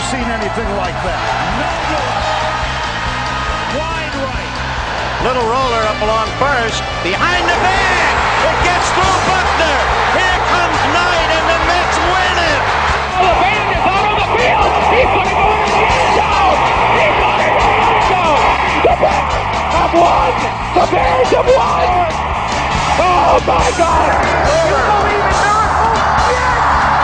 seen anything like that. No good. Wide right. Little roller up along first. Behind the bag. It gets through Buckner. Here comes Knight, and the Mets win it. The band is out on the field. He's going to go into the end zone. He's going to the end zone. The Bears have won. The Bears have won. Oh, my God. You believe in miracles? Yes.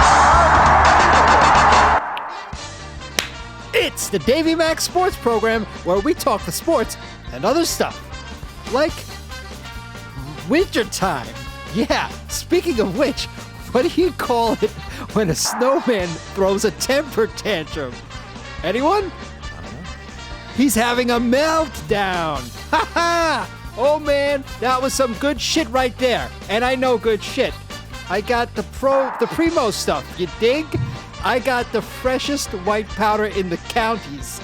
It's the Davey Mac Sports Program, where we talk the sports and other stuff. Like wintertime. Yeah, speaking of which, what do you call it when a snowman throws a temper tantrum? Anyone? He's having a meltdown. Ha ha! Oh man, that was some good shit right there. And I know good shit. I got the primo stuff, you dig? I got the freshest white powder in the counties.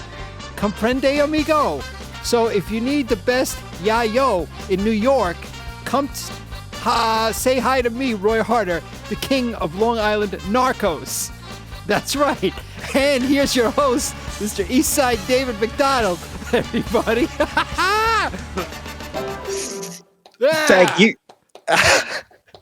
Comprende, amigo? So if you need the best yayo in New York, come say hi to me, Roy Harter, the king of Long Island narcos. That's right. And here's your host, Mr. Eastside David McDonald. Everybody. Thank you.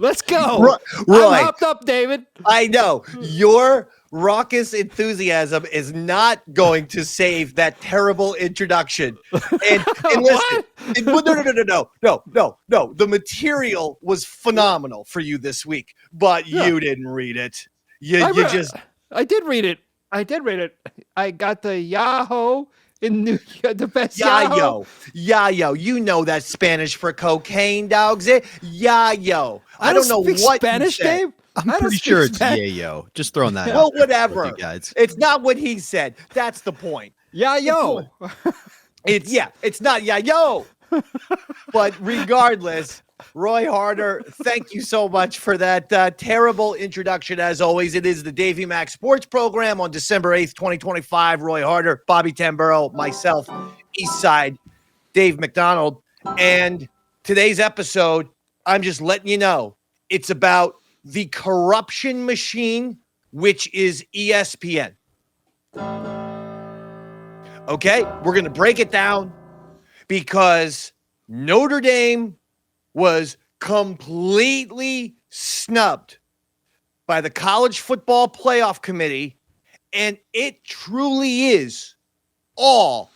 Let's go. Roy, I'm hopped up, David. I know. Your raucous enthusiasm is not going to save that terrible introduction. And listen, no. The material was phenomenal for you this week, but you didn't read it. I did read it. I got the Yahoo in the best Yayo. You know that's Spanish for cocaine, dogs. Yayo. I don't know what Spanish, Dave. I'm pretty sure it's yayo. Just throwing that out. Well, there whatever. you guys. It's not what he said. That's the point. Yayo. It's not yayo. But regardless, Roy Harter, thank you so much for that terrible introduction. As always, it is the Davey Mac Sports Program on December 8th, 2025. Roy Harter, Bobby Tamburro, myself, Eastside, Dave McDonald. And today's episode, I'm just letting you know, it's about the corruption machine, which is ESPN. Okay, we're going to break it down because Notre Dame was completely snubbed by the College Football Playoff Committee, and it truly is all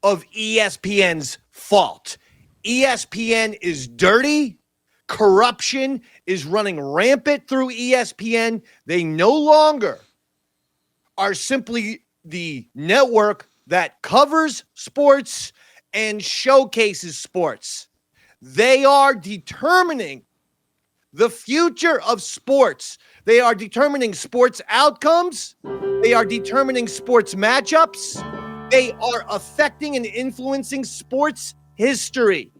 of ESPN's fault. ESPN is dirty. Corruption is running rampant through ESPN. They no longer are simply the network that covers sports and showcases sports. They are determining the future of sports. They are determining sports outcomes. They are determining sports matchups. They are affecting and influencing sports history.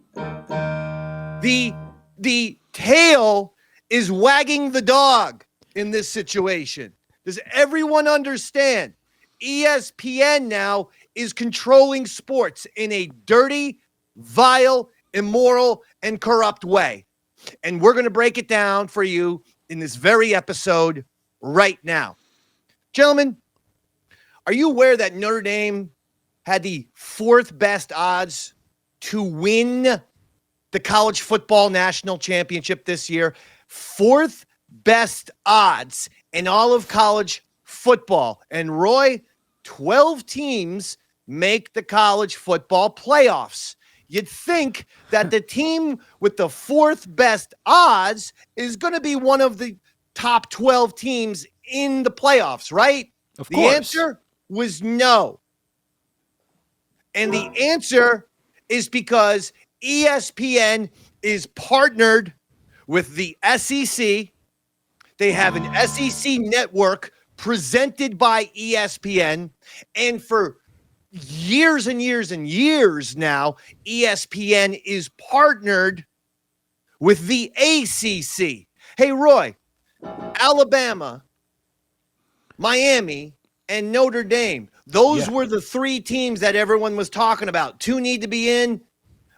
The tail is wagging the dog in this situation. Does everyone understand? ESPN now is controlling sports in a dirty, vile, immoral, and corrupt way. And we're going to break it down for you in this very episode right now. Gentlemen, are you aware that Notre Dame had the fourth best odds to win the college football national championship this year? Fourth best odds in all of college football. And Roy, 12 teams make the college football playoffs. You'd think that the team with the fourth best odds is going to be one of the top 12 teams in the playoffs, right? Of the course. answer was no. And the answer is because ESPN is partnered with the SEC. They have an SEC network presented by ESPN. And for years and years and years now, ESPN is partnered with the ACC. Hey, Roy, Alabama, Miami, and Notre Dame. Those were the three teams that everyone was talking about. Two need to be in,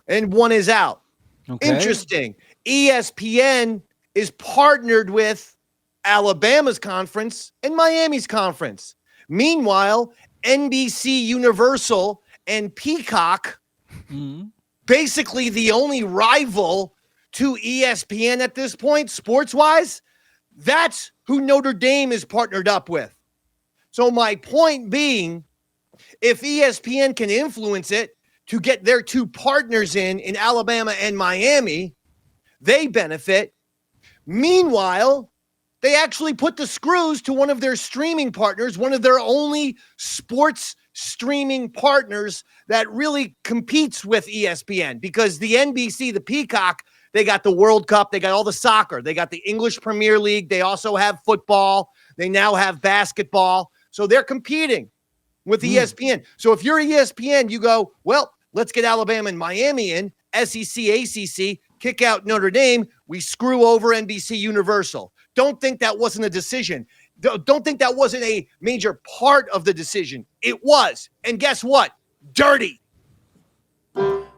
and one is out. Okay. Interesting. ESPN is partnered with Alabama's conference and Miami's conference. Meanwhile, NBC Universal and Peacock, basically the only rival to ESPN at this point, sports-wise, that's who Notre Dame is partnered up with. So my point being, if ESPN can influence it to get their two partners in Alabama and Miami, they benefit. Meanwhile, they actually put the screws to one of their streaming partners, one of their only sports streaming partners that really competes with ESPN, because the NBC, the Peacock, they got the World Cup, they got all the soccer, they got the English Premier League, they also have football, they now have basketball. So they're competing with ESPN. So if you're ESPN, you go, well, let's get Alabama and Miami in, SEC, ACC, kick out Notre Dame, we screw over NBC Universal. Don't think that wasn't a decision. Don't think that wasn't a major part of the decision. It was. And guess what? Dirty.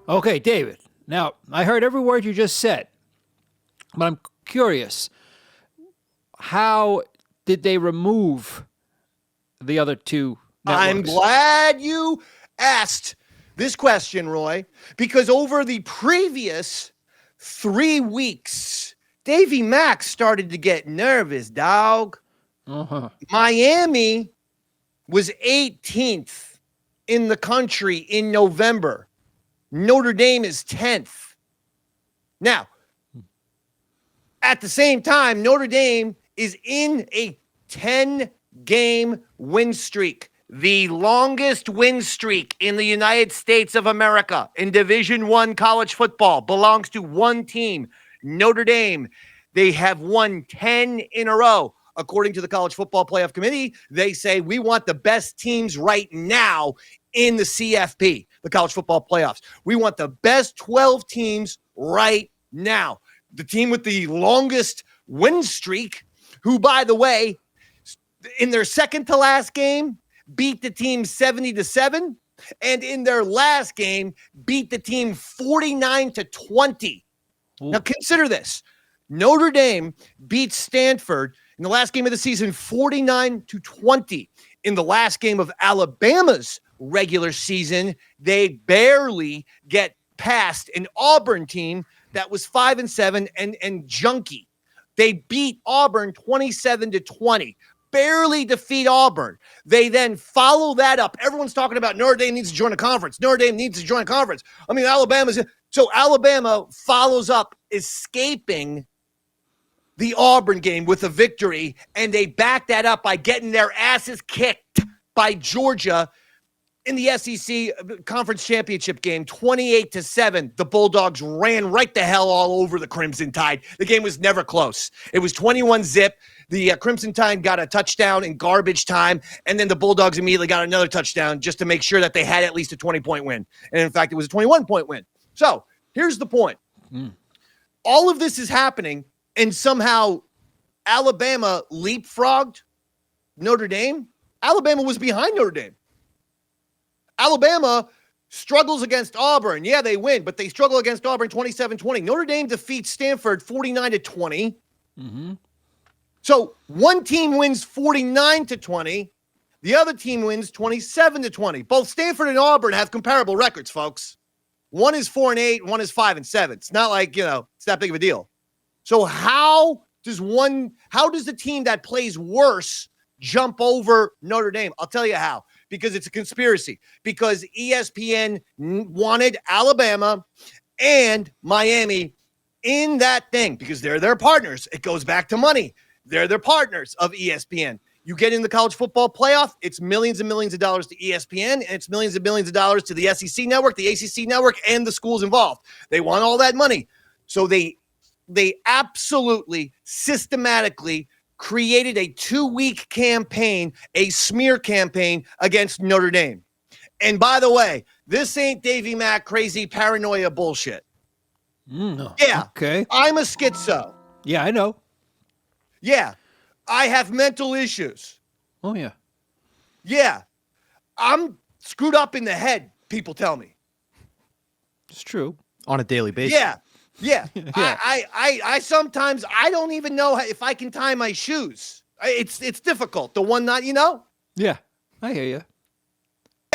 Okay, David. Now, I heard every word you just said, but I'm curious. How did they remove the other two networks? I'm glad you asked this question, Roy, because over the previous 3 weeks, Davey Mac started to get nervous, dog. Miami was 18th in the country in November. Notre Dame is 10th. Now, at the same time, Notre Dame is in a 10-game win streak, the longest win streak in the United States of America in Division I college football. Belongs to one team, Notre Dame. They have won 10 in a row. According to the College Football Playoff Committee, they say we want the best teams right now in the CFP, the College Football Playoffs. We want the best 12 teams right now. The team with the longest win streak, who, by the way, in their second to last game, beat the team 70-7, and in their last game, beat the team 49-20. Ooh. Now consider this. Notre Dame beat Stanford in the last game of the season 49-20. In the last game of Alabama's regular season, they barely get past an Auburn team that was 5-7 and junky. They beat Auburn 27-20. Barely defeat Auburn. They then follow that up. Everyone's talking about Notre Dame needs to join a conference. Notre Dame needs to join a conference. I mean, so Alabama follows up escaping the Auburn game with a victory, and they back that up by getting their asses kicked by Georgia in the SEC Conference Championship game, 28-7. The Bulldogs ran right the hell all over the Crimson Tide. The game was never close. It was 21-zip. The Crimson Tide got a touchdown in garbage time, and then the Bulldogs immediately got another touchdown just to make sure that they had at least a 20-point win. And in fact, it was a 21-point win. So here's the point. All of this is happening, and somehow Alabama leapfrogged Notre Dame. Alabama was behind Notre Dame. Alabama struggles against Auburn. Yeah, they win, but they struggle against Auburn 27-20. Notre Dame defeats Stanford 49-20. So one team wins 49-20. The other team wins 27-20. Both Stanford and Auburn have comparable records, folks. One is 4-8, one is 5-7. It's not like, it's that big of a deal. So how does the team that plays worse jump over Notre Dame? I'll tell you how. Because it's a conspiracy. Because ESPN wanted Alabama and Miami in that thing because they're their partners. It goes back to money. They're their partners of ESPN. You get in the college football playoff, it's millions and millions of dollars to ESPN, and it's millions and millions of dollars to the SEC network, the ACC network, and the schools involved. They want all that money. So they absolutely systematically created a 2-week campaign, a smear campaign against Notre Dame. And by the way, this ain't Davey Mac crazy paranoia bullshit. No. Yeah. Okay. I'm a schizo. Yeah, I know. Yeah. I have mental issues. Oh, yeah. Yeah. I'm screwed up in the head, people tell me. It's true. On a daily basis. Yeah. Yeah. Yeah. I sometimes I don't even know if I can tie my shoes. It's difficult. The one not, Yeah, I hear you.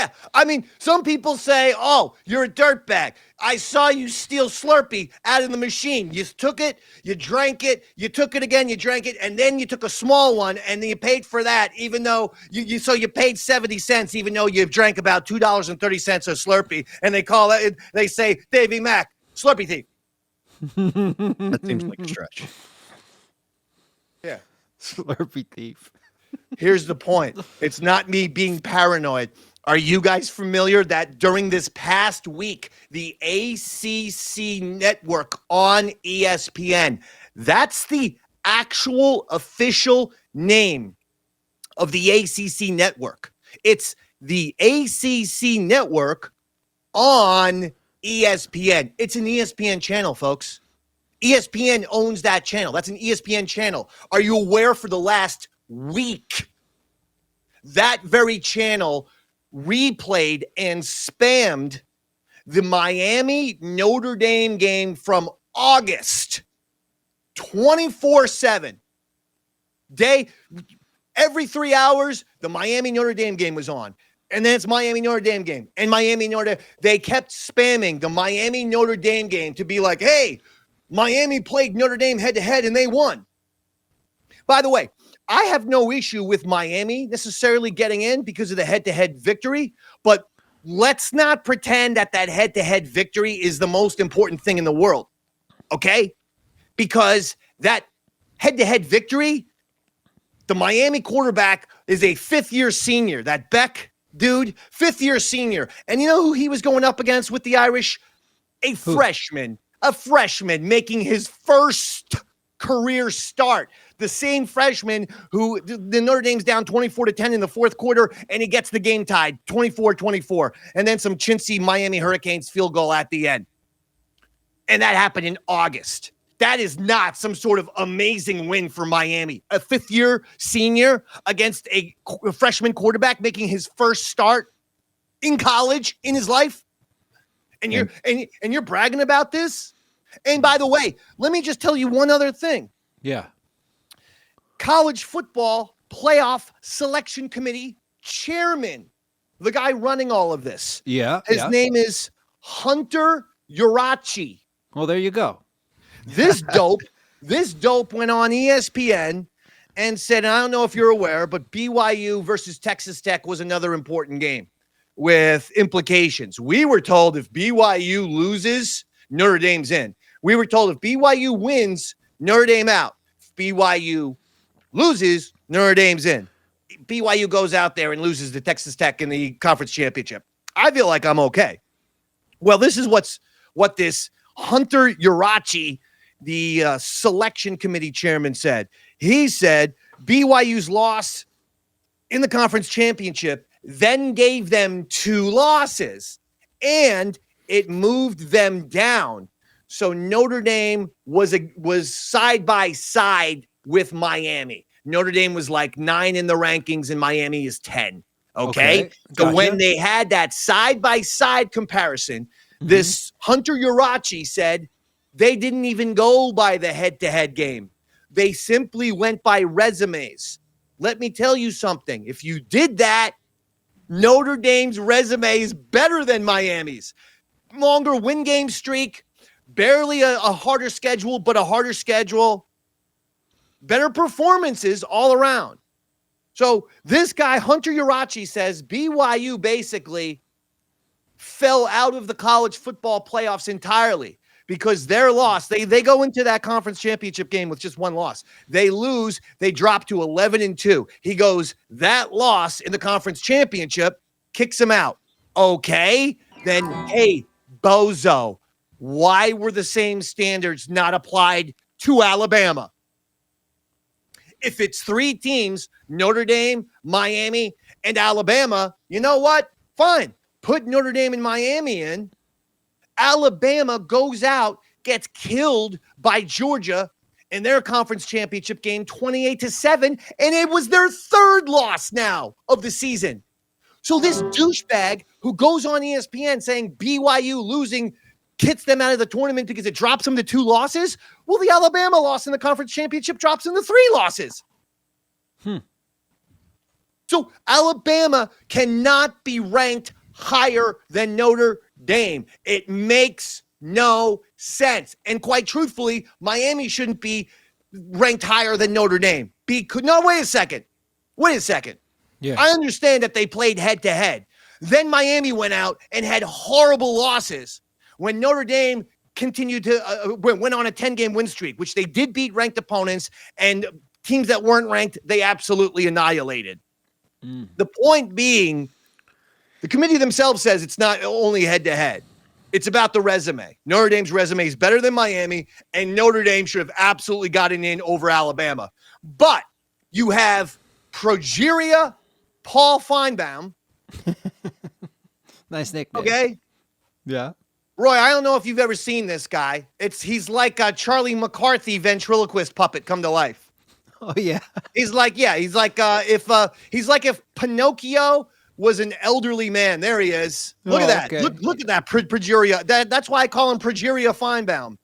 Yeah, I mean, some people say, oh, you're a dirtbag. I saw you steal Slurpee out of the machine. You took it, you drank it, you took it again, you drank it, and then you took a small one, and then you paid for that, even though you paid 70 cents, even though you drank about $2.30 of Slurpee, and they say, Davey Mac, Slurpee thief. That seems like a stretch. Yeah. Slurpee thief. Here's the point. It's not me being paranoid. Are you guys familiar that during this past week, the ACC network on ESPN, that's the actual official name of the ACC network. It's the ACC network on ESPN. It's an ESPN channel, folks. ESPN owns that channel. That's an ESPN channel. Are you aware for the last week, that very channel replayed and spammed the Miami Notre Dame game from August 24/7. Every 3 hours, the Miami Notre Dame game was on. And then it's Miami Notre Dame game. And Miami Notre Dame. They kept spamming the Miami Notre Dame game to be like, hey, Miami played Notre Dame head-to-head and they won. By the way, I have no issue with Miami necessarily getting in because of the head-to-head victory, but let's not pretend that head-to-head victory is the most important thing in the world, okay? Because that head-to-head victory, the Miami quarterback is a fifth-year senior, that Beck dude, fifth-year senior. And you know who he was going up against with the Irish? A freshman making his first career start. The same freshman who the Notre Dame's down 24-10 in the fourth quarter, and he gets the game tied 24-24. And then some chintzy Miami Hurricanes field goal at the end. And that happened in August. That is not some sort of amazing win for Miami. A fifth-year senior against a freshman quarterback making his first start in college in his life. And you're bragging about this? And by the way, let me just tell you one other thing. Yeah. College football playoff selection committee chairman, the guy running all of this. Yeah. His name is Hunter Urachi. Well, there you go. This dope went on ESPN and said, I don't know if you're aware, but BYU versus Texas Tech was another important game with implications. We were told if BYU loses, Notre Dame's in. We were told if BYU wins, Notre Dame out. If BYU loses, Notre Dame's in. BYU goes out there and loses to Texas Tech in the conference championship. I feel like I'm okay. Well, this is what this Hunter Urachi, the selection committee chairman, said. He said BYU's loss in the conference championship then gave them 2 losses, and it moved them down. So Notre Dame was side by side with Miami. Notre Dame was like 9 in the rankings, and Miami is 10. Okay? So Gotcha. when they had that side by side comparison, this Hunter Urachi said they didn't even go by the head-to-head game. They simply went by resumes. Let me tell you something. If you did that, Notre Dame's resume is better than Miami's. Longer win game streak, barely a harder schedule, but a harder schedule. Better performances all around. So this guy, Hunter Urachi, says BYU basically fell out of the college football playoffs entirely because their loss, they go into that conference championship game with just 1 loss. They lose, they drop to 11-2. He goes, that loss in the conference championship kicks him out. Okay, then, hey, bozo, why were the same standards not applied to Alabama? If it's 3 teams, Notre Dame, Miami, and Alabama, you know what? Fine. Put Notre Dame and Miami in. Alabama goes out, gets killed by Georgia in their conference championship game 28-7, and it was their 3rd loss now of the season. So this douchebag who goes on ESPN saying BYU losing kicks them out of the tournament because it drops them to 2 losses, well, the Alabama loss in the conference championship drops them to 3 losses. So Alabama cannot be ranked higher than Notre Dame. It makes no sense. And quite truthfully, Miami shouldn't be ranked higher than Notre Dame. No, wait a second. Yeah. I understand that they played head-to-head. Then Miami went out and had horrible losses when Notre Dame continued to went on a 10-game win streak, which they did beat ranked opponents, and teams that weren't ranked, they absolutely annihilated. The point being, the committee themselves says it's not only head-to-head. It's about the resume. Notre Dame's resume is better than Miami, and Notre Dame should have absolutely gotten in over Alabama. But you have Progeria, Paul Finebaum. Nice nickname. Okay? Yeah. Roy, I don't know if you've ever seen this guy. He's like a Charlie McCarthy ventriloquist puppet come to life. Oh yeah. He's like if Pinocchio was an elderly man. There he is. Look at that. Okay. Look at that Progeria. That's why I call him Progeria Finebaum.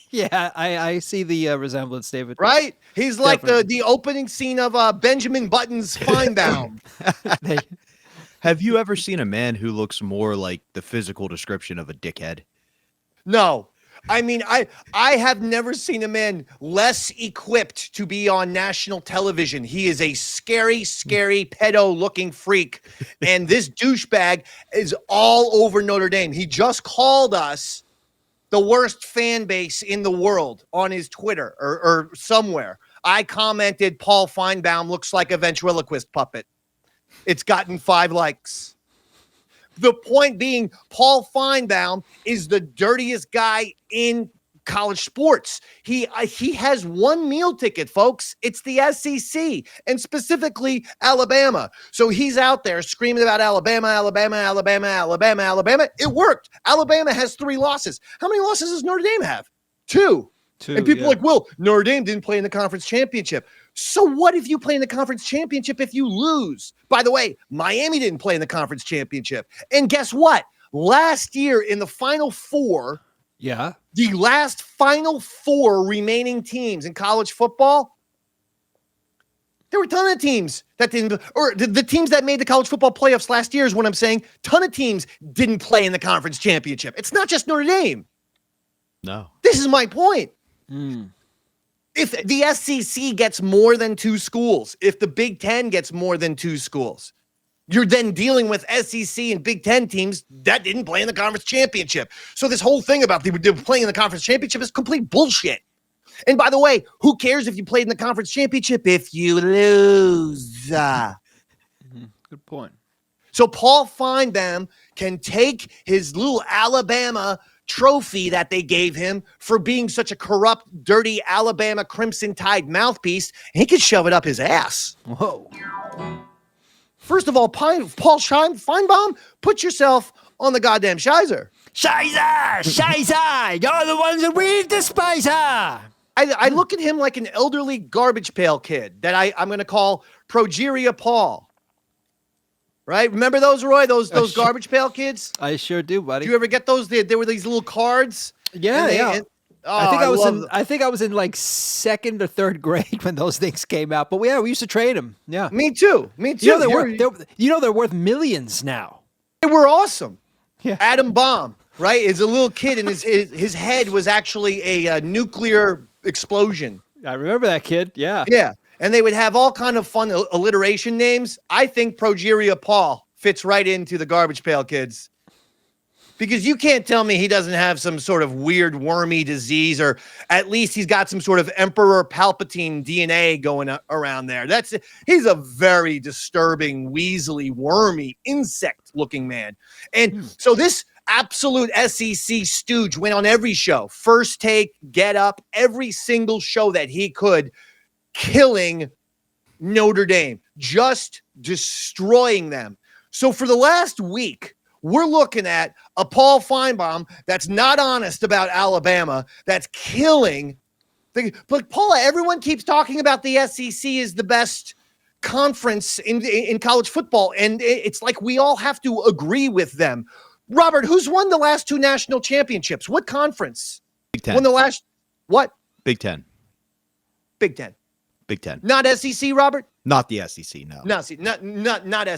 Yeah, I see the resemblance, David. Right? He's like Definitely. the opening scene of Benjamin Button's Finebaum. Have you ever seen a man who looks more like the physical description of a dickhead? No. I mean, I have never seen a man less equipped to be on national television. He is a scary, scary pedo-looking freak. And this douchebag is all over Notre Dame. He just called us the worst fan base in the world on his Twitter or somewhere. I commented, Paul Finebaum looks like a ventriloquist puppet. It's gotten 5 likes. The point being, Paul Finebaum is the dirtiest guy in college sports. He has one meal ticket, folks. It's the SEC, and specifically Alabama. So he's out there screaming about Alabama. It worked. Alabama has 3 losses. How many losses does Notre Dame have? 2. And people are like, well, Notre Dame didn't play in the conference championship. So what if you play in the conference championship if you lose? By the way, Miami didn't play in the conference championship. And guess what? Last year in the Final Four, Yeah. the last Final Four remaining teams in college football, there were a ton of teams that didn't, or the teams that made the college football playoffs last year is what I'm saying. Ton of teams didn't play in the conference championship. It's not just Notre Dame. No. This is my point. If the SEC gets more than 2 schools, if the Big Ten gets more than 2 schools, you're then dealing with SEC and Big Ten teams that didn't play in the conference championship. So this whole thing about them playing in the conference championship is complete bullshit. And by the way, who cares if you played in the conference championship if you lose? Good point. So Paul Finebaum can take his little Alabama trophy that they gave him for being such a corrupt, dirty Alabama Crimson Tide mouthpiece, and he can shove it up his ass. Whoa. First of all, Paul Finebaum, put yourself on the goddamn Shizer. Shizer! You're the ones that we despise her! I look at him like an elderly garbage pail kid that I'm going to call Progeria Paul. Right? Remember those, Roy? Those garbage pail kids? I sure do, buddy. Do you ever get those? There were these little cards. Yeah. I think I was in like 2nd or 3rd grade when those things came out. But we used to trade them. Yeah. Me too. You know they're worth millions now. They were awesome. Yeah. Atom bomb, right? Is a little kid, and his head was actually a nuclear explosion. I remember that kid. Yeah. Yeah. And they would have all kind of fun alliteration names. I think Progeria Paul fits right into the garbage pail kids. Because you can't tell me he doesn't have some sort of weird wormy disease, or at least he's got some sort of Emperor Palpatine DNA going around there. He's a very disturbing, weaselly, wormy, insect-looking man. And so this absolute SEC stooge went on every show. First Take, Get Up, every single show that he could, killing Notre Dame, just destroying them. So for the last week, we're looking at a Paul Finebaum that's not honest about Alabama, that's killing. But Paula, everyone keeps talking about the SEC is the best conference in college football, and it's like we all have to agree with them. Robert, who's won the last 2 national championships? What conference? Big Ten. Won the last what? Big Ten. Big Ten. Big Ten. Not SEC, Robert? Not the SEC, no. Not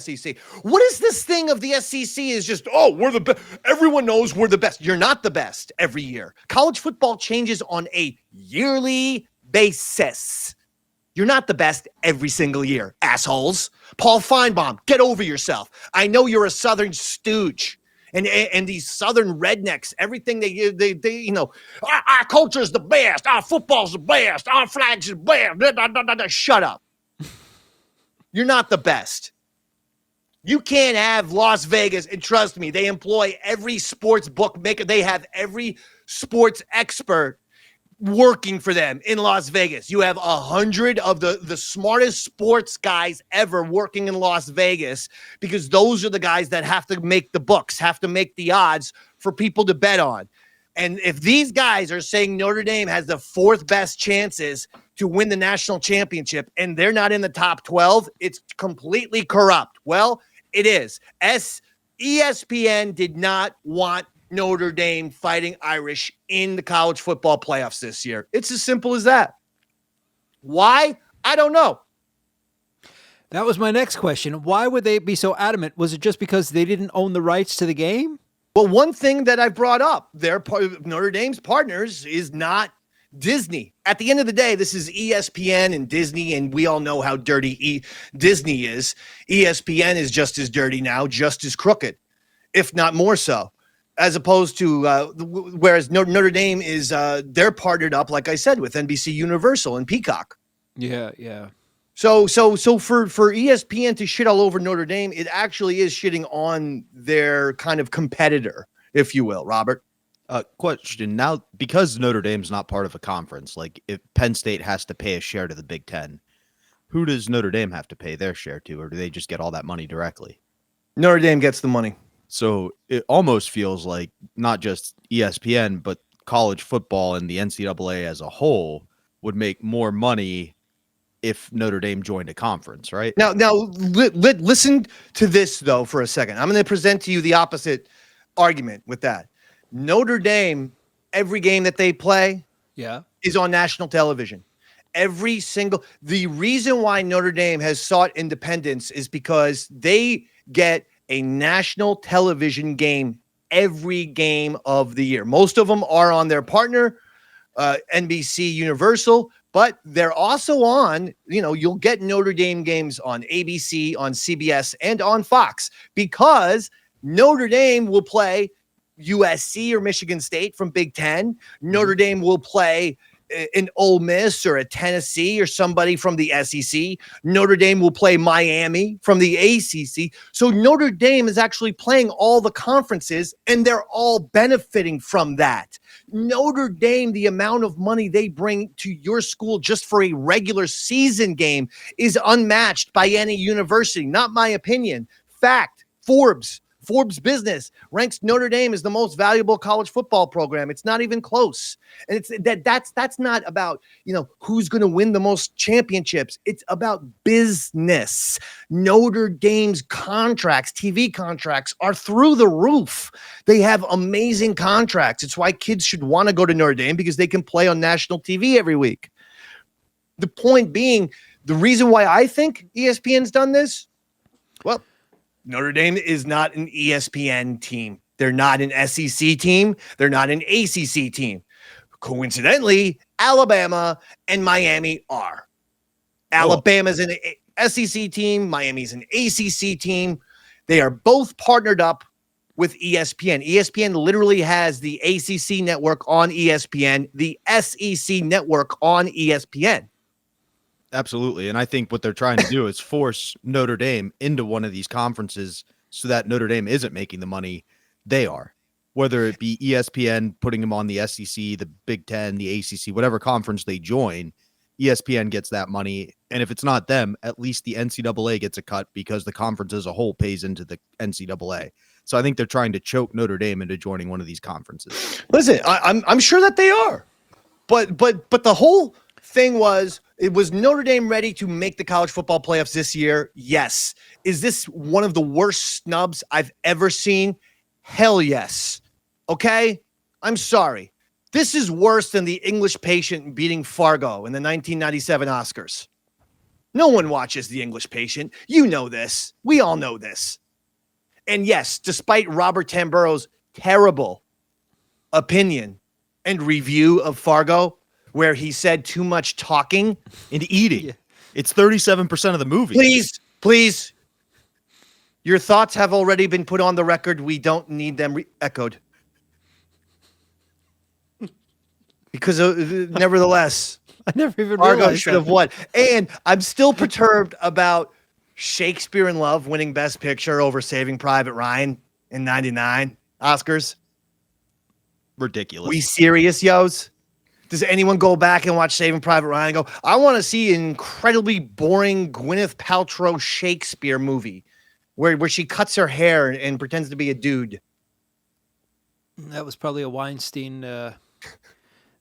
SEC. What is this thing of the SEC is just, oh, we're the best. Everyone knows we're the best. You're not the best every year. College football changes on a yearly basis. You're not the best every single year, assholes. Paul Finebaum, get over yourself. I know you're a Southern stooge. And these Southern rednecks, everything they our culture is the best. Our football's the best. Our flag's the best. Shut up. You're not the best. You can't have Las Vegas, and trust me, they employ every sports bookmaker. They have every sports expert working for them in Las Vegas. You have 100 of the smartest sports guys ever working in Las Vegas, because those are the guys that have to make the books, have to make the odds for people to bet on. And if these guys are saying Notre Dame has the 4th best chances to win the national championship and they're not in the top 12, it's completely corrupt. Well, it is. ESPN did not want Notre Dame Fighting Irish in the college football playoffs this year. It's as simple as that. Why? I don't know. That was my next question. Why would they be so adamant? Was it just because they didn't own the rights to the game? Well, one thing that I brought up, Notre Dame's partners is not Disney. At the end of the day, this is ESPN and Disney, and we all know how dirty Disney is. ESPN is just as dirty now, just as crooked, if not more so, as opposed to whereas Notre Dame is they're partnered up, like I said, with NBC Universal and Peacock. Yeah, yeah. So for ESPN to shit all over Notre Dame, it actually is shitting on their kind of competitor, if you will, Robert. Question now, because Notre Dame's not part of a conference, like if Penn State has to pay a share to the Big Ten, who does Notre Dame have to pay their share to, or do they just get all that money directly? Notre Dame gets the money. So it almost feels like not just ESPN, but college football and the NCAA as a whole would make more money if Notre Dame joined a conference, right? Now, listen to this, though, for a second. I'm going to present to you the opposite argument with that. Notre Dame, every game that they play is on national television. The reason why Notre Dame has sought independence is because they get a national television game every game of the year. Most of them are on their partner, NBC Universal, but they're also on, you'll get Notre Dame games on ABC, on CBS, and on Fox, because Notre Dame will play USC or Michigan State from Big Ten. Notre Dame will play an Ole Miss or a Tennessee or somebody from the SEC. Notre Dame will play Miami from the ACC. So Notre Dame is actually playing all the conferences, and they're all benefiting from that. Notre Dame, the amount of money they bring to your school just for a regular season game is unmatched by any university. Not my opinion. Fact. Forbes Business ranks Notre Dame as the most valuable college football program. It's not even close. And that's not about, who's going to win the most championships. It's about business. Notre Dame's contracts, TV contracts, are through the roof. They have amazing contracts. It's why kids should want to go to Notre Dame, because they can play on national TV every week. The point being, the reason why I think ESPN's done this, well, Notre Dame is not an ESPN team. They're not an SEC team. They're not an ACC team. Coincidentally, Alabama and Miami are. Alabama's an SEC team. Miami's an ACC team. They are both partnered up with ESPN. ESPN literally has the ACC network on ESPN, the SEC network on ESPN. Absolutely. And I think what they're trying to do is force Notre Dame into one of these conferences so that Notre Dame isn't making the money they are. Whether it be ESPN putting them on the SEC, the Big Ten, the ACC, whatever conference they join, ESPN gets that money. And if it's not them, at least the NCAA gets a cut, because the conference as a whole pays into the NCAA. So I think they're trying to choke Notre Dame into joining one of these conferences. Listen, I'm sure that they are. But the whole thing was Notre Dame ready to make the college football playoffs this year? Yes. Is this one of the worst snubs I've ever seen? Hell yes. Okay? I'm sorry. This is worse than the English Patient beating Fargo in the 1997 Oscars. No one watches The English Patient. You know this. We all know this. And yes, despite Robert Tamburro's terrible opinion and review of Fargo, where he said too much talking and eating. Yeah. It's 37% of the movie. Please. Your thoughts have already been put on the record. We don't need them echoed. Because nevertheless, I never even Fargo realized should have won. And I'm still perturbed about Shakespeare in Love winning Best Picture over Saving Private Ryan in 99 Oscars. Ridiculous. We serious, yos? Does anyone go back and watch Saving Private Ryan and go, I want to see an incredibly boring Gwyneth Paltrow Shakespeare movie where she cuts her hair and pretends to be a dude? That was probably a Weinstein. That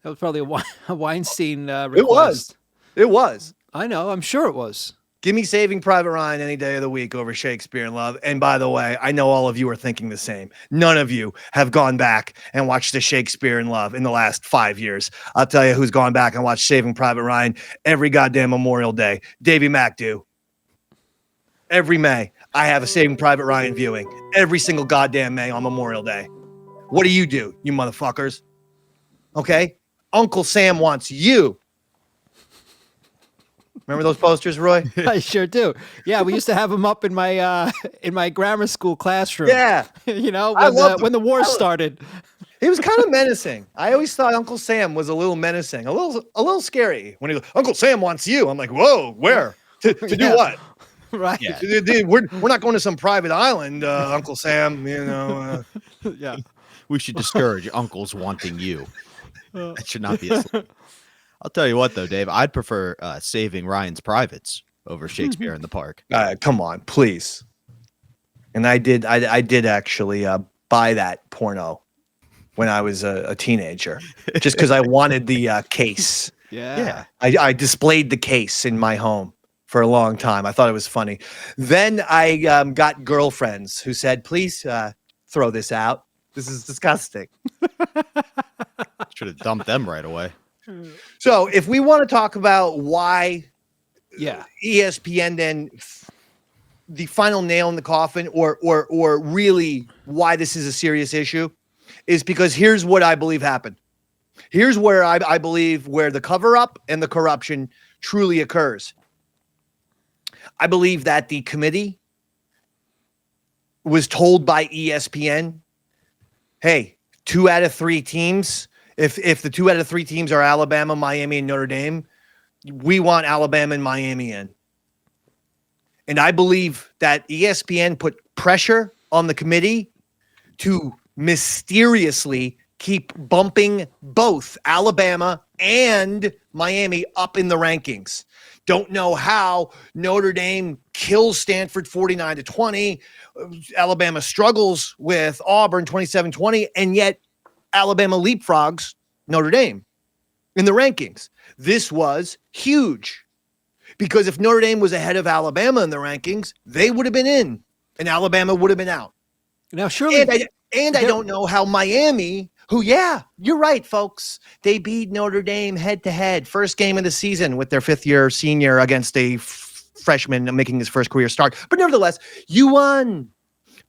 was probably a Weinstein request. It was. I know. I'm sure it was. Give me Saving Private Ryan any day of the week over Shakespeare in Love. And by the way, I know all of you are thinking the same. None of you have gone back and watched the Shakespeare in Love in the last 5 years. I'll tell you who's gone back and watched Saving Private Ryan every goddamn Memorial Day. Davey Mac do. Every May, I have a Saving Private Ryan viewing. Every single goddamn May on Memorial Day. What do, you motherfuckers? Okay? Uncle Sam wants you. Remember those posters, Roy? I sure do. Yeah, we used to have them up in my grammar school classroom. Yeah. When the war started. He was kind of menacing. I always thought Uncle Sam was a little menacing, a little scary. When he goes, Uncle Sam wants you. I'm like, whoa, where? To do what? Right. Yeah. We're not going to some private island, Uncle Sam. Yeah. We should discourage uncles wanting you. That should not be a slip. I'll tell you what, though, Dave, I'd prefer Saving Ryan's Privates over Shakespeare in the Park. Come on, please. And I did actually buy that porno when I was a teenager, just because I wanted the case. Yeah. I displayed the case in my home for a long time. I thought it was funny. Then I got girlfriends who said, please throw this out. This is disgusting. Should have dumped them right away. So if we want to talk about why ESPN then the final nail in the coffin or really why this is a serious issue is because here's what I believe happened. Here's where I believe where the cover up and the corruption truly occurs. I believe that the committee was told by ESPN, hey, 2 out of 3 teams, if the 2 out of 3 teams are Alabama, Miami, and Notre Dame, we want Alabama and Miami in. And I believe that ESPN put pressure on the committee to mysteriously keep bumping both Alabama and Miami up in the rankings. Don't know how. Notre Dame kills Stanford 49-20. Alabama struggles with Auburn 27-20, and yet Alabama leapfrogs Notre Dame in the rankings. This was huge because if Notre Dame was ahead of Alabama in the rankings, they would have been in and Alabama would have been out. Now, surely. I don't know how Miami, who, yeah, you're right, folks. They beat Notre Dame head to head. First game of the season with their 5th-year senior against a freshman making his first career start. But nevertheless, you won.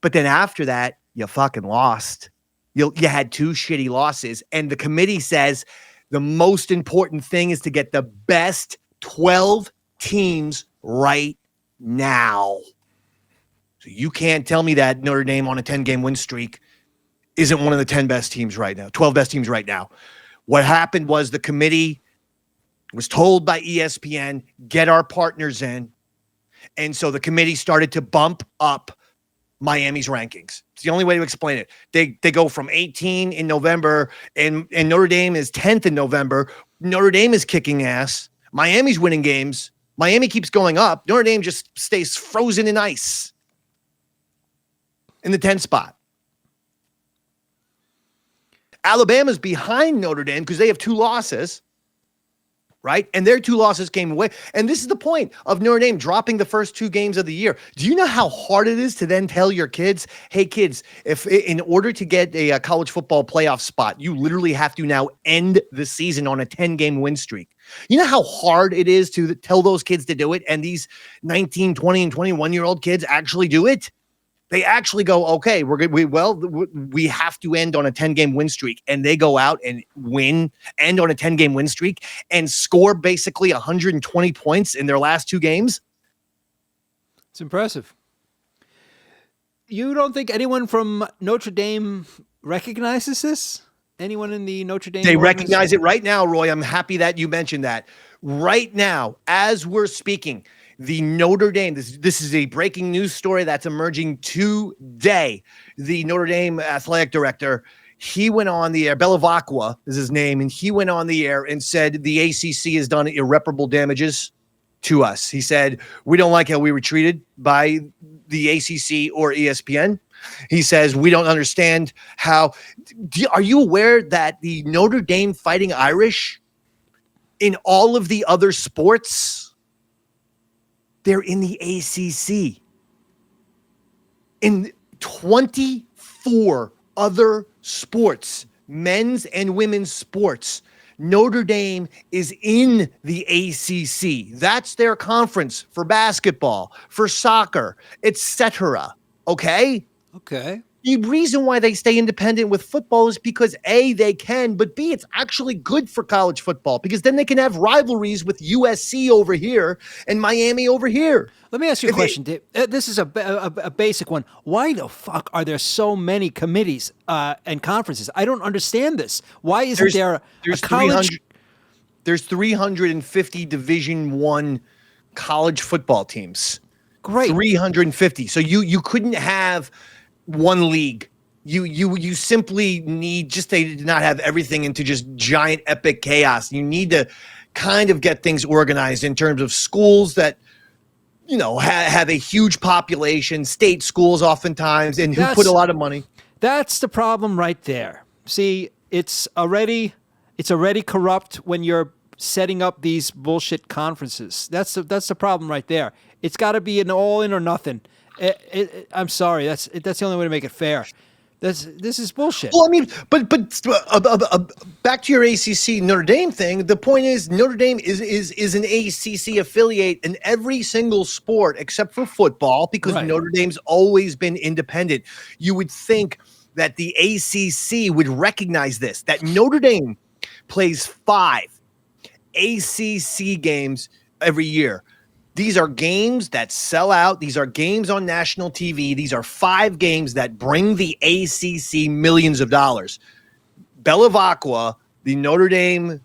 But then after that, you fucking lost. You had 2 shitty losses. And the committee says the most important thing is to get the best 12 teams right now. So you can't tell me that Notre Dame on a 10-game win streak isn't one of the 10 best teams right now, 12 best teams right now. What happened was the committee was told by ESPN, get our partners in. And so the committee started to bump up Miami's rankings. It's the only way to explain it. They go from 18 in November and Notre Dame is 10th in November. Notre Dame is kicking ass. Miami's winning games. Miami keeps going up. Notre Dame just stays frozen in ice in the 10th spot. Alabama's behind Notre Dame because they have 2 losses. right? And their 2 losses came away. And this is the point of Notre Dame dropping the first 2 games of the year. Do you know how hard it is to then tell your kids, hey, kids, if in order to get a college football playoff spot, you literally have to now end the season on a 10-game win streak? You know how hard it is to tell those kids to do it, and these 19, 20, and 21-year-old kids actually do it? They actually go, okay, we're good. We have to end on a 10-game win streak. And they go out and end on a 10-game win streak and score basically 120 points in their last 2 games. It's impressive. You don't think anyone from Notre Dame recognizes this? Anyone in the Notre Dame? They recognize it right now, Roy. I'm happy that you mentioned that. Right now, as we're speaking, the Notre Dame, this is a breaking news story that's emerging today. The Notre Dame athletic director, he went on the air, Belavacqua is his name, and he went on the air and said the ACC has done irreparable damages to us. He said, we don't like how we were treated by the ACC or ESPN. He says, we don't understand how. Are you aware that the Notre Dame Fighting Irish, in all of the other sports, they're in the ACC. In 24 other sports, men's and women's sports, Notre Dame is in the ACC. That's their conference for basketball, for soccer, etc. Okay? Okay. The reason why they stay independent with football is because A, they can, but B, it's actually good for college football because then they can have rivalries with USC over here and Miami over here. Let me ask you a question, Dave. This is a basic one. Why the fuck are there so many committees and conferences? I don't understand this. Why isn't there a college? There's 350 Division I college football teams. Great. 350. So you couldn't have one league. You simply need just to not have everything into just giant epic chaos. You need to kind of get things organized in terms of schools that, you know, have a huge population, state schools oftentimes, and who put a lot of money. That's the problem right there. See, it's already corrupt when you're setting up these bullshit conferences. That's the problem right there. It's got to be an all in or nothing. I'm sorry. That's the only way to make it fair. This is bullshit. Well, I mean, but back to your ACC Notre Dame thing. The point is Notre Dame is an ACC affiliate in every single sport except for football because Notre Dame's always been independent. You would think that the ACC would recognize this, that Notre Dame plays 5 ACC games every year. These are games that sell out. These are games on national TV. These are 5 games that bring the ACC millions of dollars. Belavacqua, the Notre Dame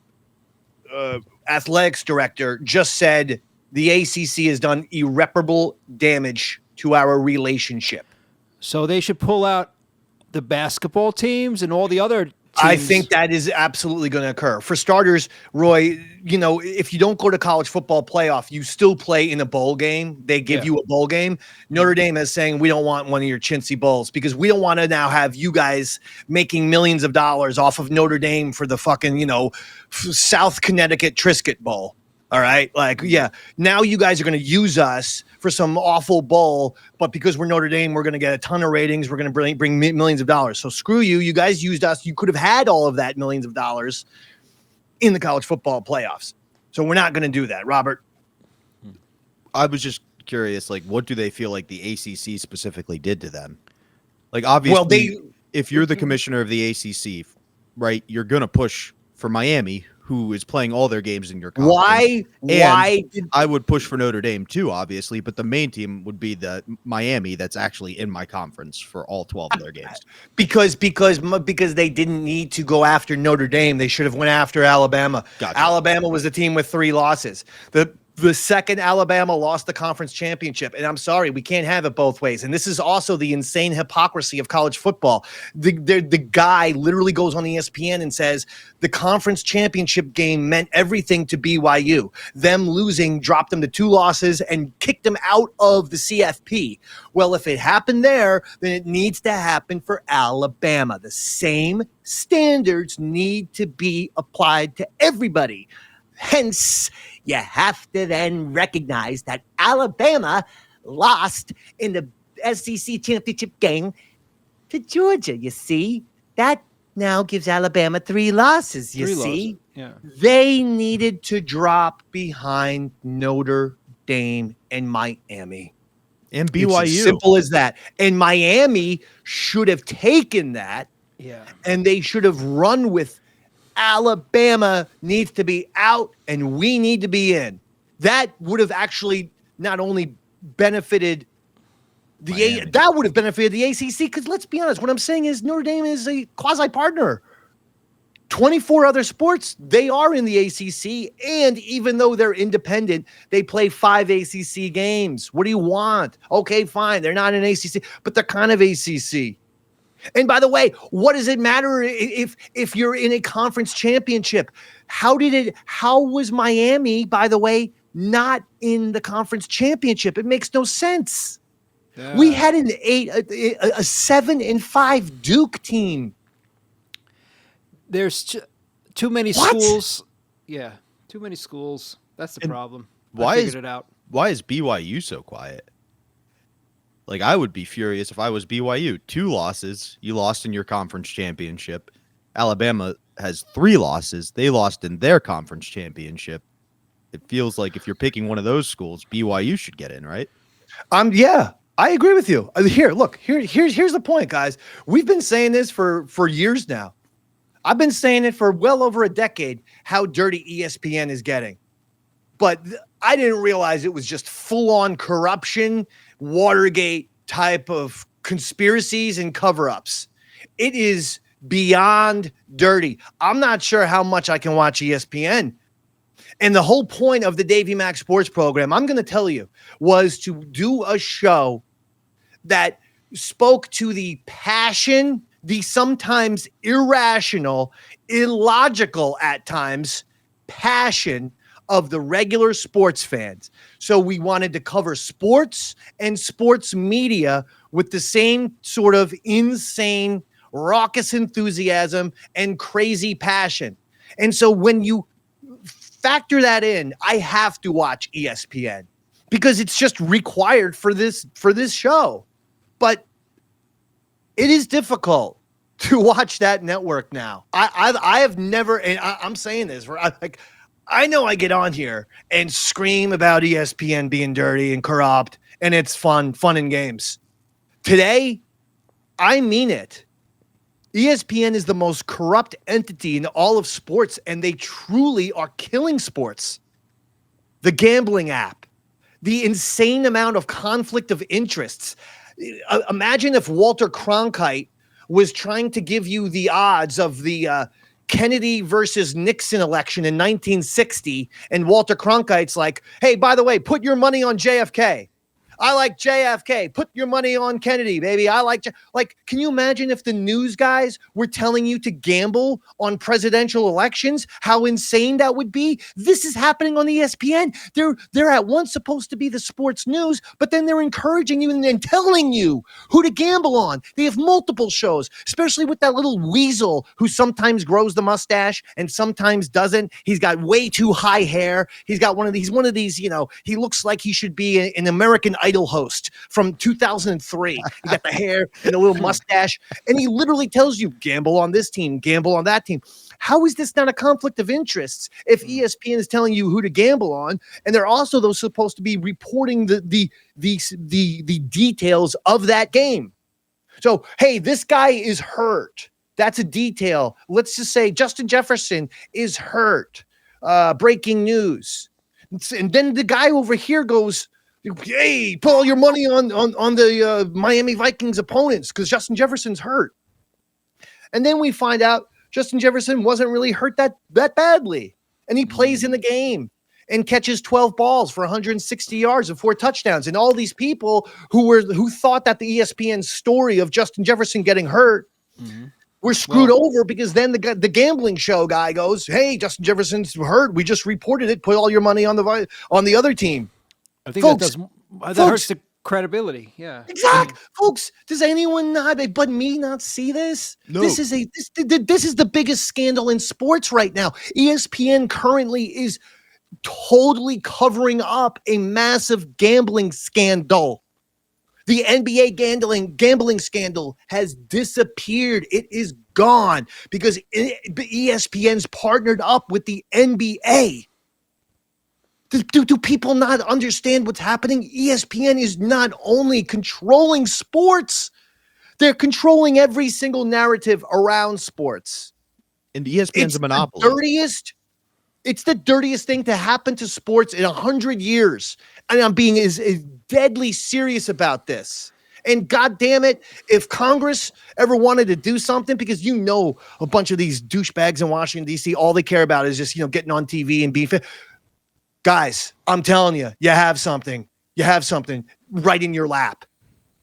athletics director, just said the ACC has done irreparable damage to our relationship. So they should pull out the basketball teams and all the other teams. I think that is absolutely going to occur. For starters, Roy, you know, if you don't go to college football playoff, you still play in a bowl game. They give you a bowl game. Notre Dame is saying we don't want one of your chintzy bowls because we don't want to now have you guys making millions of dollars off of Notre Dame for the fucking, you know, South Connecticut Triscuit Bowl. All right. Like, yeah, now you guys are going to use us for some awful bowl, but because we're Notre Dame, we're going to get a ton of ratings. We're going to bring millions of dollars. So screw you. You guys used us. You could have had all of that millions of dollars in the college football playoffs. So we're not going to do that, Robert. I was just curious, like, what do they feel like the ACC specifically did to them? Like, obviously, if you're the commissioner of the ACC, right, you're going to push for Miami, who is playing all their games in your conference. Why? I would push for Notre Dame too, obviously, but the main team would be the Miami that's actually in my conference for all 12 of their games. Because they didn't need to go after Notre Dame. They should have went after Alabama. Gotcha. Alabama was the team with 3 losses. The second Alabama lost the conference championship. And I'm sorry, we can't have it both ways. And this is also the insane hypocrisy of college football. The guy literally goes on ESPN and says the conference championship game meant everything to BYU. Them losing dropped them to 2 losses and kicked them out of the CFP. Well, if it happened there, then it needs to happen for Alabama. The same standards need to be applied to everybody. Hence, you have to then recognize that Alabama lost in the SEC championship game to Georgia. You see, that now gives Alabama 3 losses. You see, Yeah. They needed to drop behind Notre Dame and Miami. And It's BYU. as simple as that. And Miami should have taken that, Yeah. and they should have run with Alabama needs to be out and we need to be in. That would have actually not only benefited that would have benefited the ACC, because let's be honest, what I'm saying is Notre Dame is a quasi-partner. 24 other sports, they are in the ACC, and even though they're independent, they play 5 ACC games. What do you want? Okay, fine, they're not an ACC, but they're kind of ACC. And by the way, what does it matter if you're in a conference championship? How was Miami, by the way, not in the conference championship? It makes no sense. Yeah. We had a 7-5 Duke team. There's too many What? schools. Yeah, too many schools. That's the problem. why I is- figured it out. Why is BYU so quiet? Like, I would be furious if I was BYU. 2 losses. You lost in your conference championship. Alabama has 3 losses. They lost in their conference championship. It feels like if you're picking one of those schools, BYU should get in, right? Yeah, I agree with you. Here's the point, guys. We've been saying this for years now. I've been saying it for well over a decade, how dirty ESPN is getting. But I didn't realize it was just full-on corruption, Watergate type of conspiracies and cover-ups. It is beyond dirty. I'm not sure how much I can watch ESPN. And the whole point of the Davey Mac Sports Program, I'm going to tell you, was to do a show that spoke to the passion, the sometimes irrational, illogical at times passion of the regular sports fans. So we wanted to cover sports and sports media with the same sort of insane, raucous enthusiasm and crazy passion. And so when you factor that in, I have to watch ESPN because it's just required for this show. But it is difficult to watch that network now. I have never, and I'm saying this, I know I get on here and scream about ESPN being dirty and corrupt, and it's fun and games. Today, I mean it. ESPN is the most corrupt entity in all of sports, and they truly are killing sports. The gambling app, the insane amount of conflict of interests. Imagine if Walter Cronkite was trying to give you the odds of the Kennedy versus Nixon election in 1960, and Walter Cronkite's like, hey, by the way, put your money on JFK. I like JFK. Put your money on Kennedy, baby. I like, can you imagine if the news guys were telling you to gamble on presidential elections? How insane that would be. This is happening on ESPN. They're at once supposed to be the sports news, but then they're encouraging you and telling you who to gamble on. They have multiple shows, especially with that little weasel who sometimes grows the mustache and sometimes doesn't. He's got way too high hair. He's one of these, he looks like he should be an American Idol host from 2003. He got the hair and a little mustache, and he literally tells you, gamble on this team, gamble on that team. How is this not a conflict of interests if ESPN is telling you who to gamble on, and they're also those supposed to be reporting the details of that game? So, hey, this guy is hurt. That's a detail. Let's just say Justin Jefferson is hurt. Breaking news. And then the guy over here goes, hey, put all your money on the Miami Vikings opponents because Justin Jefferson's hurt. And then we find out Justin Jefferson wasn't really hurt that badly. And he plays in the game and catches 12 balls for 160 yards and 4 touchdowns. And all these people who thought that the ESPN story of Justin Jefferson getting hurt were screwed over because then the gambling show guy goes, hey, Justin Jefferson's hurt. We just reported it. Put all your money on the other team. I think Folks, that hurts the credibility. Yeah. Exactly, folks. Does anyone not, but me, not see this? No. This is the biggest scandal in sports right now. ESPN currently is totally covering up a massive gambling scandal. The NBA gambling scandal has disappeared. It is gone because ESPN's partnered up with the NBA. Do people not understand what's happening? ESPN is not only controlling sports, they're controlling every single narrative around sports. And ESPN's It's a monopoly. It's the dirtiest thing to happen to sports in 100 years. And I'm being is deadly serious about this. And God damn it, if Congress ever wanted to do something, because a bunch of these douchebags in Washington, D.C., all they care about is just, getting on TV and being fit. Guys, I'm telling you, you have something. You have something right in your lap.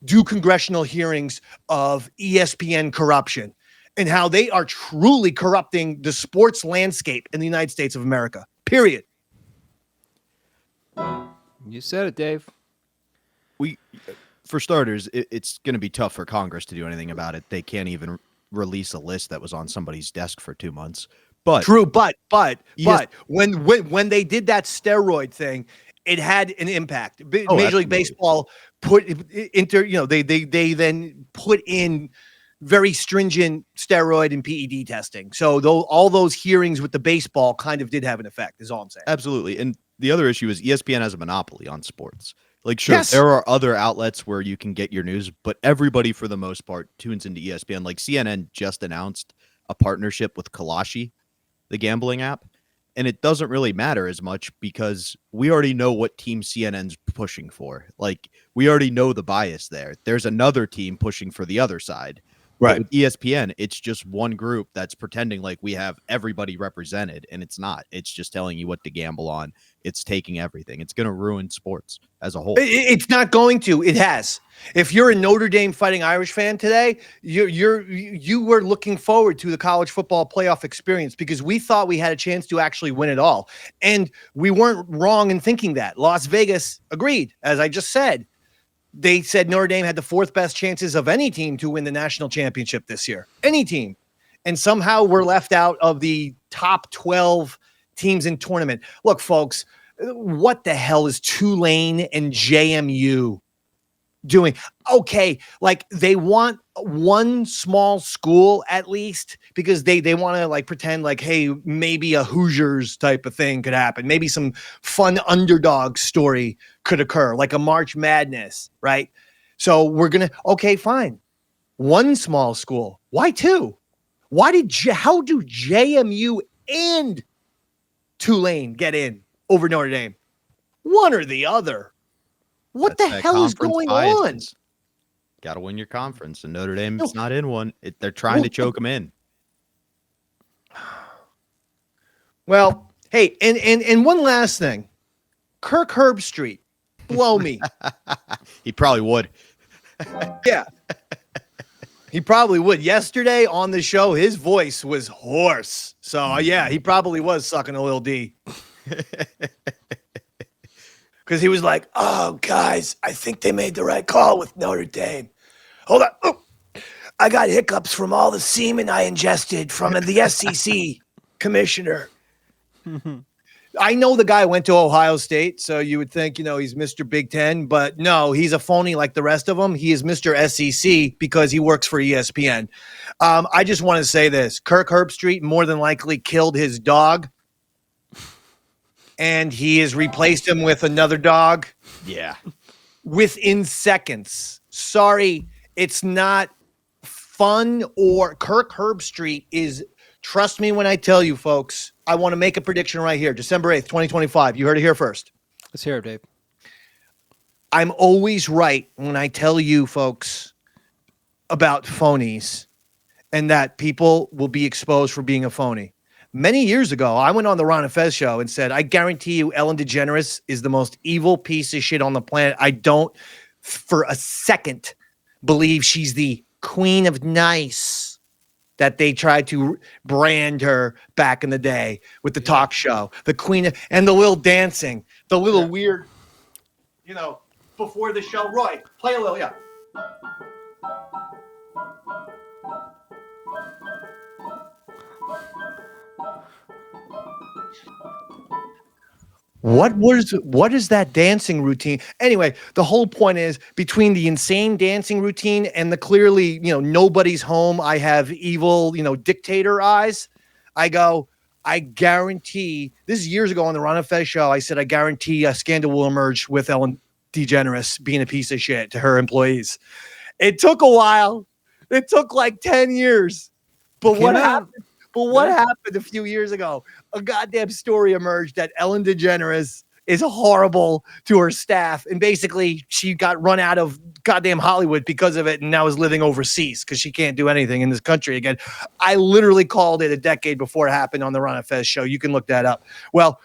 Do congressional hearings of ESPN corruption and how they are truly corrupting the sports landscape in the United States of America, period. You said it, Dave. For starters, it's going to be tough for Congress to do anything about it. They can't even release a list that was on somebody's desk for 2 months. But true, but when they did that steroid thing, it had an impact. Major League Baseball put they then put in very stringent steroid and PED testing. So all those hearings with the baseball kind of did have an effect, is all I'm saying. Absolutely. And the other issue is ESPN has a monopoly on sports. Like, sure, Yes. there are other outlets where you can get your news, but everybody, for the most part, tunes into ESPN. Like, CNN just announced a partnership with Kalashi, the gambling app, and it doesn't really matter as much because we already know what team CNN's pushing for. Like, we already know the bias there. There's another team pushing for the other side. But with ESPN, it's just one group that's pretending like we have everybody represented, and it's not. It's just telling you what to gamble on. It's taking everything. It's going to ruin sports as a whole. It's not going to. It has. If you're a Notre Dame Fighting Irish fan today, you were looking forward to the college football playoff experience because we thought we had a chance to actually win it all, and we weren't wrong in thinking that. Las Vegas agreed, as I just said. They said Notre Dame had the fourth best chances of any team to win the national championship this year. Any team. And somehow we're left out of the top 12 teams in tournament. Look, folks, what the hell is Tulane and JMU doing? Okay, like they want one small school at least because they want to like pretend like, hey, maybe a Hoosiers type of thing could happen. Maybe some fun underdog story could occur, like a March Madness, right? So we're going to, okay, fine. One small school. Why two? How do JMU and Tulane get in over Notre Dame? One or the other. What the hell is going on? Got to win your conference, and Notre Dame's not in one. They're trying to choke them in. Well, hey, and one last thing. Kirk Herbstreit, blow me. He probably would. Yeah. He probably would. Yesterday on the show, his voice was hoarse. So, yeah, he probably was sucking a little D. Because he was like, oh, guys, I think they made the right call with Notre Dame. Hold on. Oh, I got hiccups from all the semen I ingested from the SEC commissioner. I know the guy went to Ohio State, so you would think, he's Mr. Big Ten. But no, he's a phony like the rest of them. He is Mr. SEC because he works for ESPN. I just want to say this. Kirk Herbstreit more than likely killed his dog. And he has replaced him with another dog. Yeah. Within seconds. Sorry, it's not fun. Or Kirk Herbstreit is, trust me when I tell you, folks, I want to make a prediction right here. December 8th, 2025. You heard it here first. Let's hear it, Dave. I'm always right when I tell you, folks, about phonies and that people will be exposed for being a phony. Many years ago, I went on the Ron and Fez show and said, I guarantee you Ellen DeGeneres is the most evil piece of shit on the planet. I don't for a second believe she's the queen of nice that they tried to brand her back in the day with the talk show. The queen and the little dancing, the little weird, before the show. Roy, play a little, yeah. What is that dancing routine? Anyway, the whole point is between the insane dancing routine and the clearly, nobody's home. I have evil, dictator eyes. I guarantee this is years ago on the Ron and Fez show. I said, I guarantee a scandal will emerge with Ellen DeGeneres being a piece of shit to her employees. It took a while. It took like 10 years. But what happened? But what happened a few years ago? A goddamn story emerged that Ellen DeGeneres is horrible to her staff. And basically, she got run out of goddamn Hollywood because of it and now is living overseas because she can't do anything in this country again. I literally called it a decade before it happened on the Ron and Fez show. You can look that up. Well,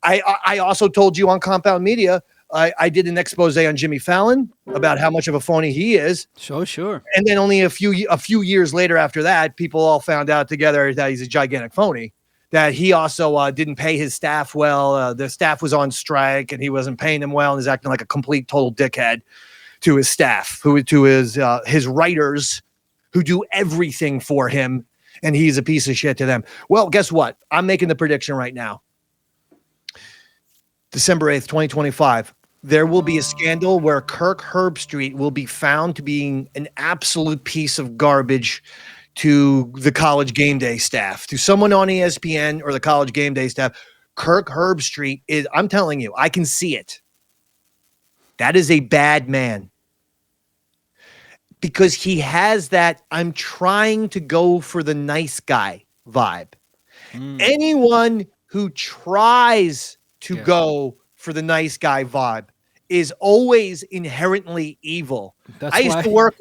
I also told you on Compound Media, I did an expose on Jimmy Fallon about how much of a phony he is. Sure. And then only a few years later after that, people all found out together that he's a gigantic phony, that he also didn't pay his staff well. The staff was on strike and he wasn't paying them well and is acting like a complete total dickhead to his staff, to his writers who do everything for him. And he's a piece of shit to them. Well, guess what? I'm making the prediction right now. December 8th, 2025. There will be a scandal where Kirk Herbstreit will be found to be an absolute piece of garbage to the College Game Day staff, to someone on ESPN or the College Game Day staff. Kirk Herbstreit is, I'm telling you, I can see it. That is a bad man. Because he has that I'm trying to go for the nice guy vibe. Anyone who tries to go for the nice guy vibe is always inherently evil. I used to work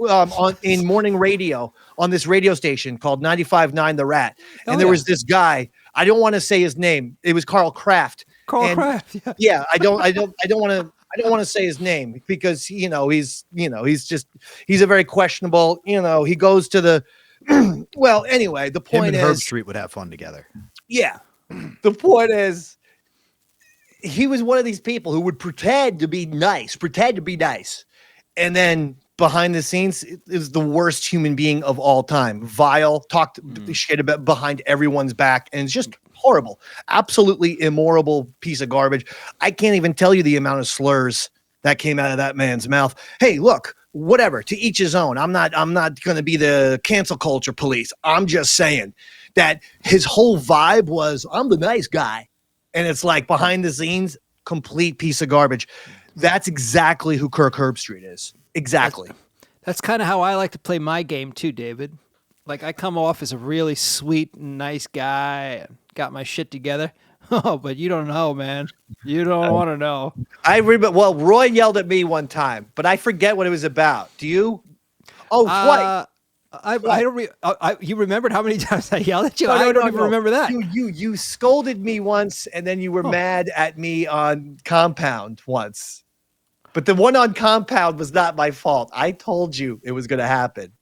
in morning radio on this radio station called 95.9 The Rat. And there was this guy, I don't want to say his name. It was Carl Kraft. Kraft. Yeah, I don't want to say his name because he's a very questionable, he goes to the well, anyway, the point Him and is Herbstreit would have fun together. Yeah. The point is he was one of these people who would pretend to be nice. And then behind the scenes is the worst human being of all time. Vile, talked shit about behind everyone's back. And it's just horrible. Absolutely immoral piece of garbage. I can't even tell you the amount of slurs that came out of that man's mouth. Hey, look, whatever, to each his own. I'm not going to be the cancel culture police. I'm just saying that his whole vibe was, I'm the nice guy. And it's like behind the scenes, complete piece of garbage. That's exactly who Kirk Herbstreit is. Exactly. That's kind of how I like to play my game too, David. Like I come off as a really sweet, nice guy, got my shit together. Oh, but you don't know, man. You don't want to know. I remember. Well, Roy yelled at me one time, but I forget what it was about. Do you? Oh, twice. I don't. You remembered how many times I yelled at you? I don't even remember that. You scolded me once, and then you were mad at me on Compound once. But the one on Compound was not my fault. I told you it was going to happen.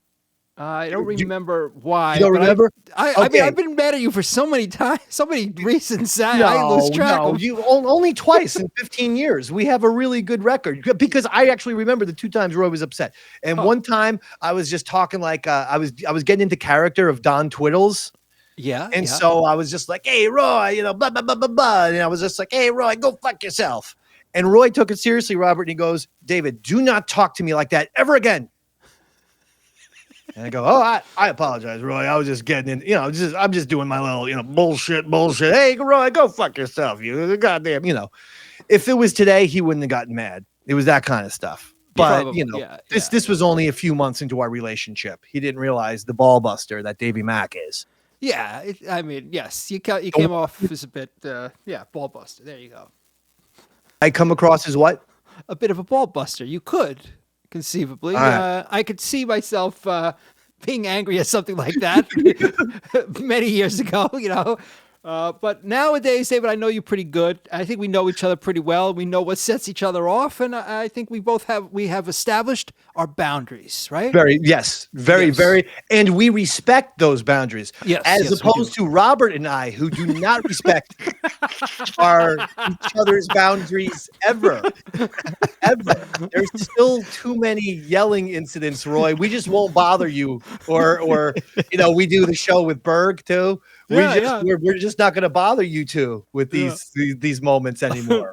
I don't remember why. You don't remember? I mean, I've been mad at you for so many times, so many reasons. I lose track. No, you only twice in 15 years. We have a really good record because I actually remember the two times Roy was upset, and one time I was just talking like I was getting into character of Don Twiddles. Yeah, and so I was just like, "Hey, Roy, blah blah blah blah blah," and I was just like, "Hey, Roy, go fuck yourself." And Roy took it seriously, Robert, and he goes, "David, do not talk to me like that ever again." And I go, I apologize, Roy. I was just getting in, I'm just doing my little, bullshit. Hey, Roy, go fuck yourself. You goddamn, if it was today, he wouldn't have gotten mad. It was that kind of stuff. But, this was only a few months into our relationship. He didn't realize the ball buster that Davey Mac is. Yeah. Yes. You came off as a bit, ball buster. There you go. I come across as what? A bit of a ball buster. You could. Conceivably, I could see myself being angry at something like that many years ago. But nowadays, David, I know you pretty good. I think we know each other pretty well. We know what sets each other off, and I think we have established our boundaries, right? Very, Yes. very, and we respect those boundaries. Yes, as yes, we opposed to Robert and I, who do not respect each other's boundaries ever. There's still too many yelling incidents, Roy. We just won't bother you, or we do the show with Berg too. We're just not going to bother you two with these moments anymore.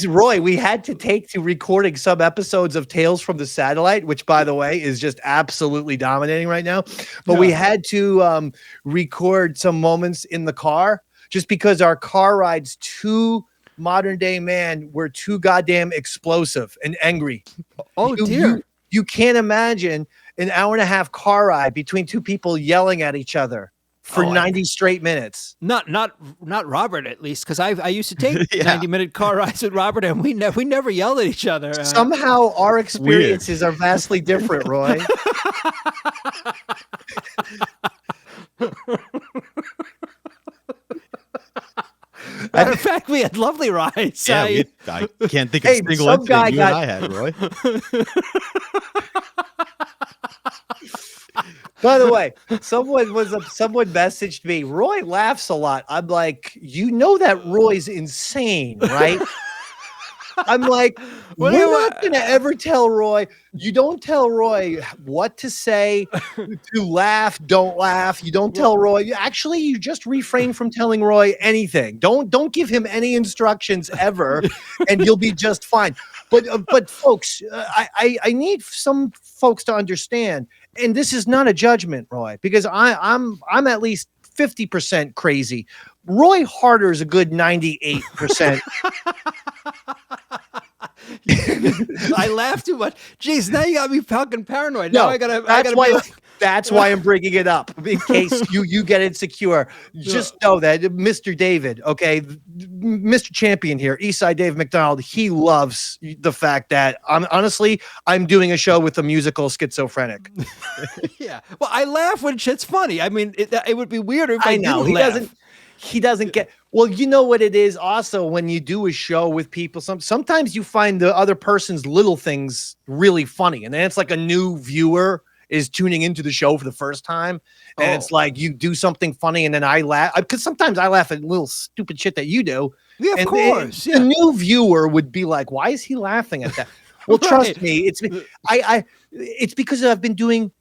Roy, we had to take to recording some episodes of Tales from the Satellite, which, by the way, is just absolutely dominating right now. But we had to record some moments in the car just because our car rides to Modern Day Man were too goddamn explosive and angry. Oh, dear. You can't imagine an hour and a half car ride between two people yelling at each other for 90 straight minutes. Not Robert, at least, because I used to take 90-minute car rides with Robert, and we never yelled at each other. Somehow our experiences are vastly different, Roy. Matter of fact, we had lovely rides. Yeah, I can't think of a single incident you and I had, Roy. By the way, someone messaged me, Roy laughs a lot. I'm like, that Roy's insane, right? I'm like, we're not going to ever tell Roy. You don't tell Roy what to say, to laugh, don't laugh. You don't tell Roy. Actually, you just refrain from telling Roy anything. Don't give him any instructions ever, and you'll be just fine. But folks, I need some folks to understand, and this is not a judgment, Roy, because I'm at least 50% crazy. Roy Harter is a good 98%. I laugh too much. Jeez, now you got me fucking paranoid. Now That's why I'm bringing it up in case you get insecure. Just know that Mr. David, okay, Mr. Champion here, Eastside Dave McDonald, he loves the fact that I'm doing a show with a musical schizophrenic. Yeah. Well, I laugh when shit's funny. I mean, it would be weirder if I know didn't laugh. He doesn't get. Well, you know what it is also when you do a show with people, sometimes you find the other person's little things really funny. And then it's like a new viewer is tuning into the show for the first time. And it's like you do something funny and then I laugh. Because sometimes I laugh at little stupid shit that you do. Yeah, of course. The new viewer would be like, why is he laughing at that? Well, trust me, it's because I've been doing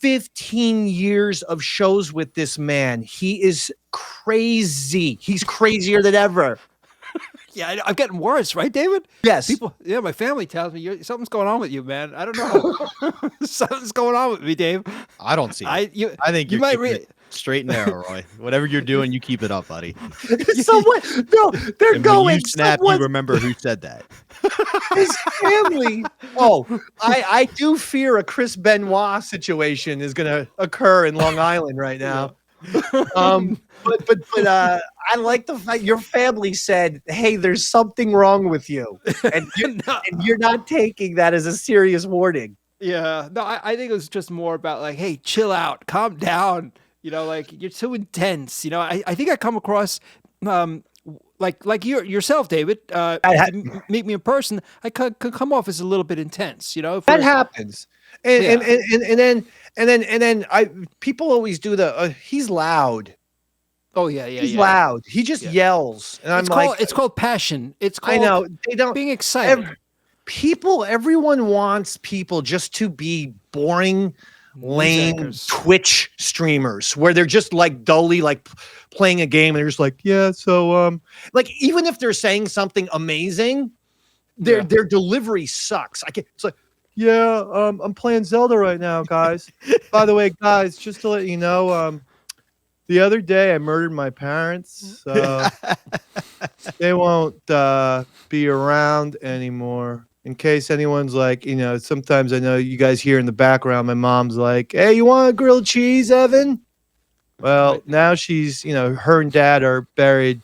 15 years of shows with this man. He is crazy. He's crazier than ever. Yeah, I'm getting worse, right, David? Yes. My family tells me something's going on with you, man. I don't know. Something's going on with me, Dave. I don't see it. I think you might straight and narrow, Roy. Whatever you're doing, you keep it up, buddy. They're going. When you snap, you remember who said that. His family. Oh, I do fear a Chris Benoit situation is going to occur in Long Island right now. But I like the fact your family said, "Hey, there's something wrong with you," and you're not taking that as a serious warning. Yeah, no, I think it was just more about like, hey, chill out, calm down. Like you're too intense. I think I come across like yourself, David. If you meet me in person, I could come off as a little bit intense. That happens, and then people always do the he's loud. Oh yeah. He's loud. He just yells, and it's called passion. It's called I know they don't being excited. Everyone wants people just to be boring, lame Twitch streamers where they're just like dully like playing a game and they're just like, yeah, so like even if they're saying something amazing, their delivery sucks. It's like, yeah, I'm playing Zelda right now, guys. By the way, guys, just to let you know, the other day I murdered my parents. They won't be around anymore. In case anyone's like, sometimes I know you guys hear in the background, my mom's like, hey, you want a grilled cheese, Evan? Well, now she's, her and dad are buried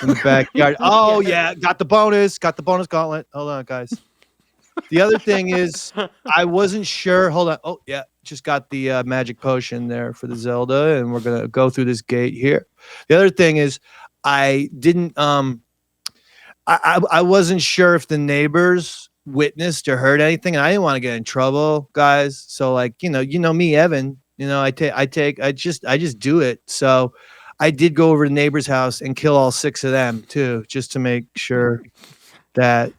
in the backyard. Oh, yeah. Got the bonus gauntlet. Hold on, guys. The other thing is, I wasn't sure. Hold on. Oh, yeah. Just got the magic potion there for the Zelda, and we're going to go through this gate here. The other thing is, I didn't, I wasn't sure if the neighbors witnessed or heard anything, and I didn't want to get in trouble, guys. So, like, you know me, Evan, I just do it. So I did go over to the neighbor's house and kill all 6 of them too, just to make sure that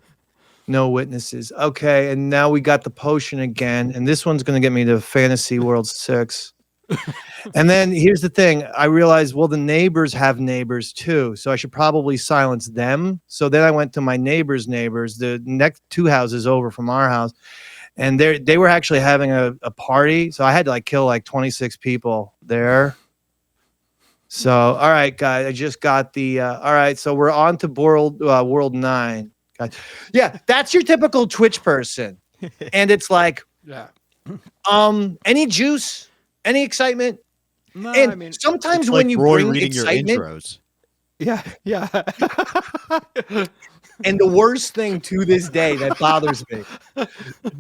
no witnesses. Okay, and now we got the potion again, and this one's going to get me to Fantasy World 6. And then here's the thing. I realized, well, the neighbors have neighbors too, so I should probably silence them. So then I went to my neighbors, the next 2 houses over from our house, and they were actually having a party. So I had to like kill like 26 people there. So, all right, guys, I just got the, all right, so we're on to World 9. Yeah, that's your typical Twitch person. And it's like, Yeah. Any juice, any excitement? No, And I mean, sometimes It's when like you Roy bring reading your excitement, intros. yeah. and the worst thing to this day that bothers me,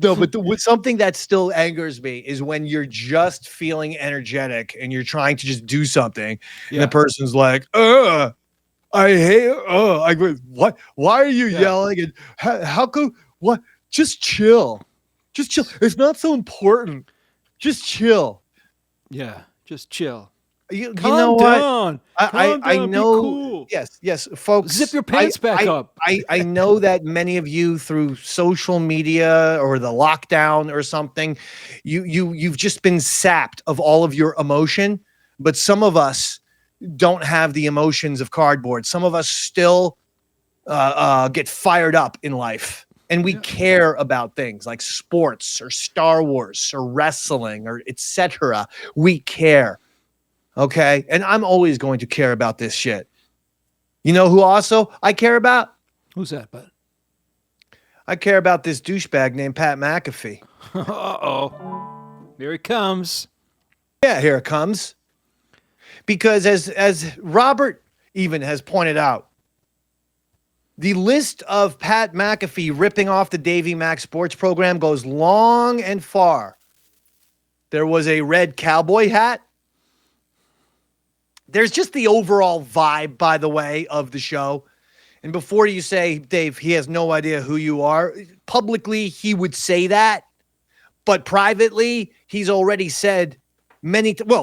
no, but something that still angers me is when you're just feeling energetic and you're trying to just do something, and the person's like, I hate, I go, what? Why are you yelling? And how come? What? Just chill. Just chill. It's not so important. Just chill. Yeah, just chill. You Calm know down. what? Calm I down, be know. cool. Yes, folks. Zip your pants back up. I know that many of you through social media or the lockdown or something, you've just been sapped of all of your emotion. But some of us don't have the emotions of cardboard. Some of us still get fired up in life, and we care about things like sports or Star Wars or wrestling or etc. We care. Okay. And I'm always going to care about this shit. You know who also I care about? Who's that, bud? I care about this douchebag named Pat McAfee. Uh-oh. Here he comes. Yeah, here it comes. Because as Robert even has pointed out, the list of Pat McAfee ripping off the Davey Mac Sports Program goes long and far. There was a red cowboy hat. There's just the overall vibe, by the way, of the show. And before you say, Dave, he has no idea who you are, publicly he would say that. But privately, he's already said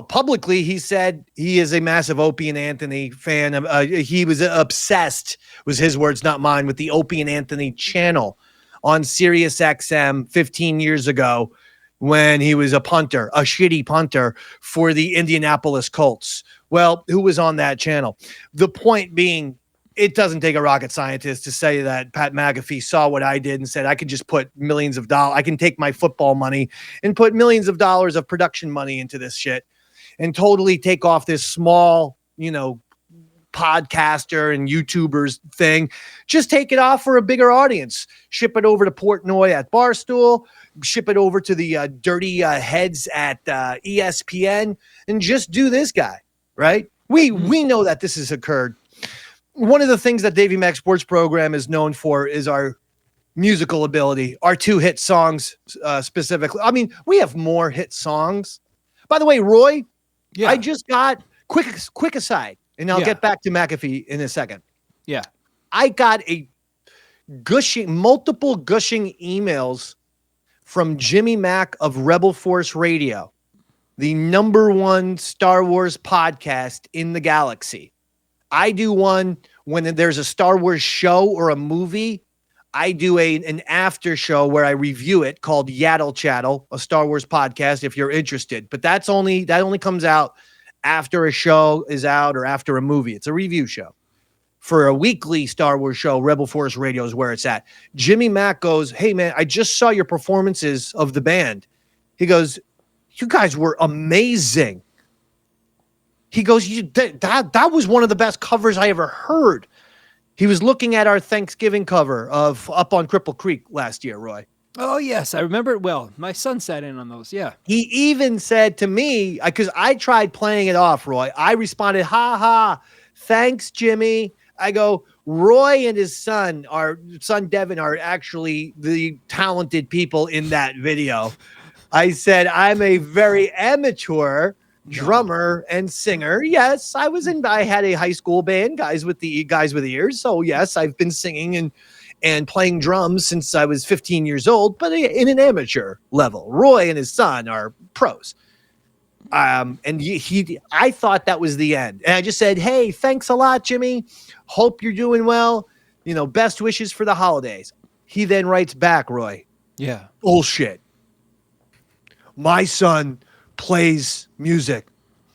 publicly he said he is a massive Opie and Anthony fan. He was obsessed, was his words, not mine, with the Opie and Anthony channel on Sirius XM 15 years ago when he was a shitty punter for the Indianapolis Colts. Well, who was on that channel? The point being, it doesn't take a rocket scientist to say that Pat McAfee saw what I did and said, I could just put millions of dollars. I can take my football money and put millions of dollars of production money into this shit and totally take off this small, podcaster and YouTubers thing. Just take it off for a bigger audience. Ship it over to Portnoy at Barstool. Ship it over to the dirty heads at ESPN and just do this guy, right? We know that this has occurred. One of the things that Davey Mac Sports Program is known for is our musical ability, our 2 hit songs specifically. I mean, we have more hit songs. By the way, Roy, I just got quick aside, and I'll get back to McAfee in a second. Yeah. I got multiple gushing emails from Jimmy Mack of Rebel Force Radio, the #1 Star Wars podcast in the galaxy. I do one when there's a Star Wars show or a movie. I do an after show where I review it called Yaddle Chattel, a Star Wars podcast, if you're interested. But that only comes out after a show is out or after a movie. It's a review show. For a weekly Star Wars show, Rebel Force Radio is where it's at. Jimmy Mack goes, hey, man, I just saw your performances of the band. He goes, you guys were amazing. He goes, that was one of the best covers I ever heard. He was looking at our Thanksgiving cover of Up on Cripple Creek last year, Roy. Oh, yes. I remember it well. My son sat in on those. Yeah. He even said to me, because I tried playing it off, Roy. I responded, ha ha, thanks, Jimmy. I go, Roy and his son, our son Devin, are actually the talented people in that video. I said, I'm a very amateur drummer and singer. Yes, I had a high school band, guys with ears. So yes, I've been singing and playing drums since I was 15 years old, but in an amateur level. Roy and his son are pros. And I thought that was the end. And I just said, hey, thanks a lot, Jimmy. Hope you're doing well. Best wishes for the holidays. He then writes back, Roy. Yeah. Bullshit. My son plays music.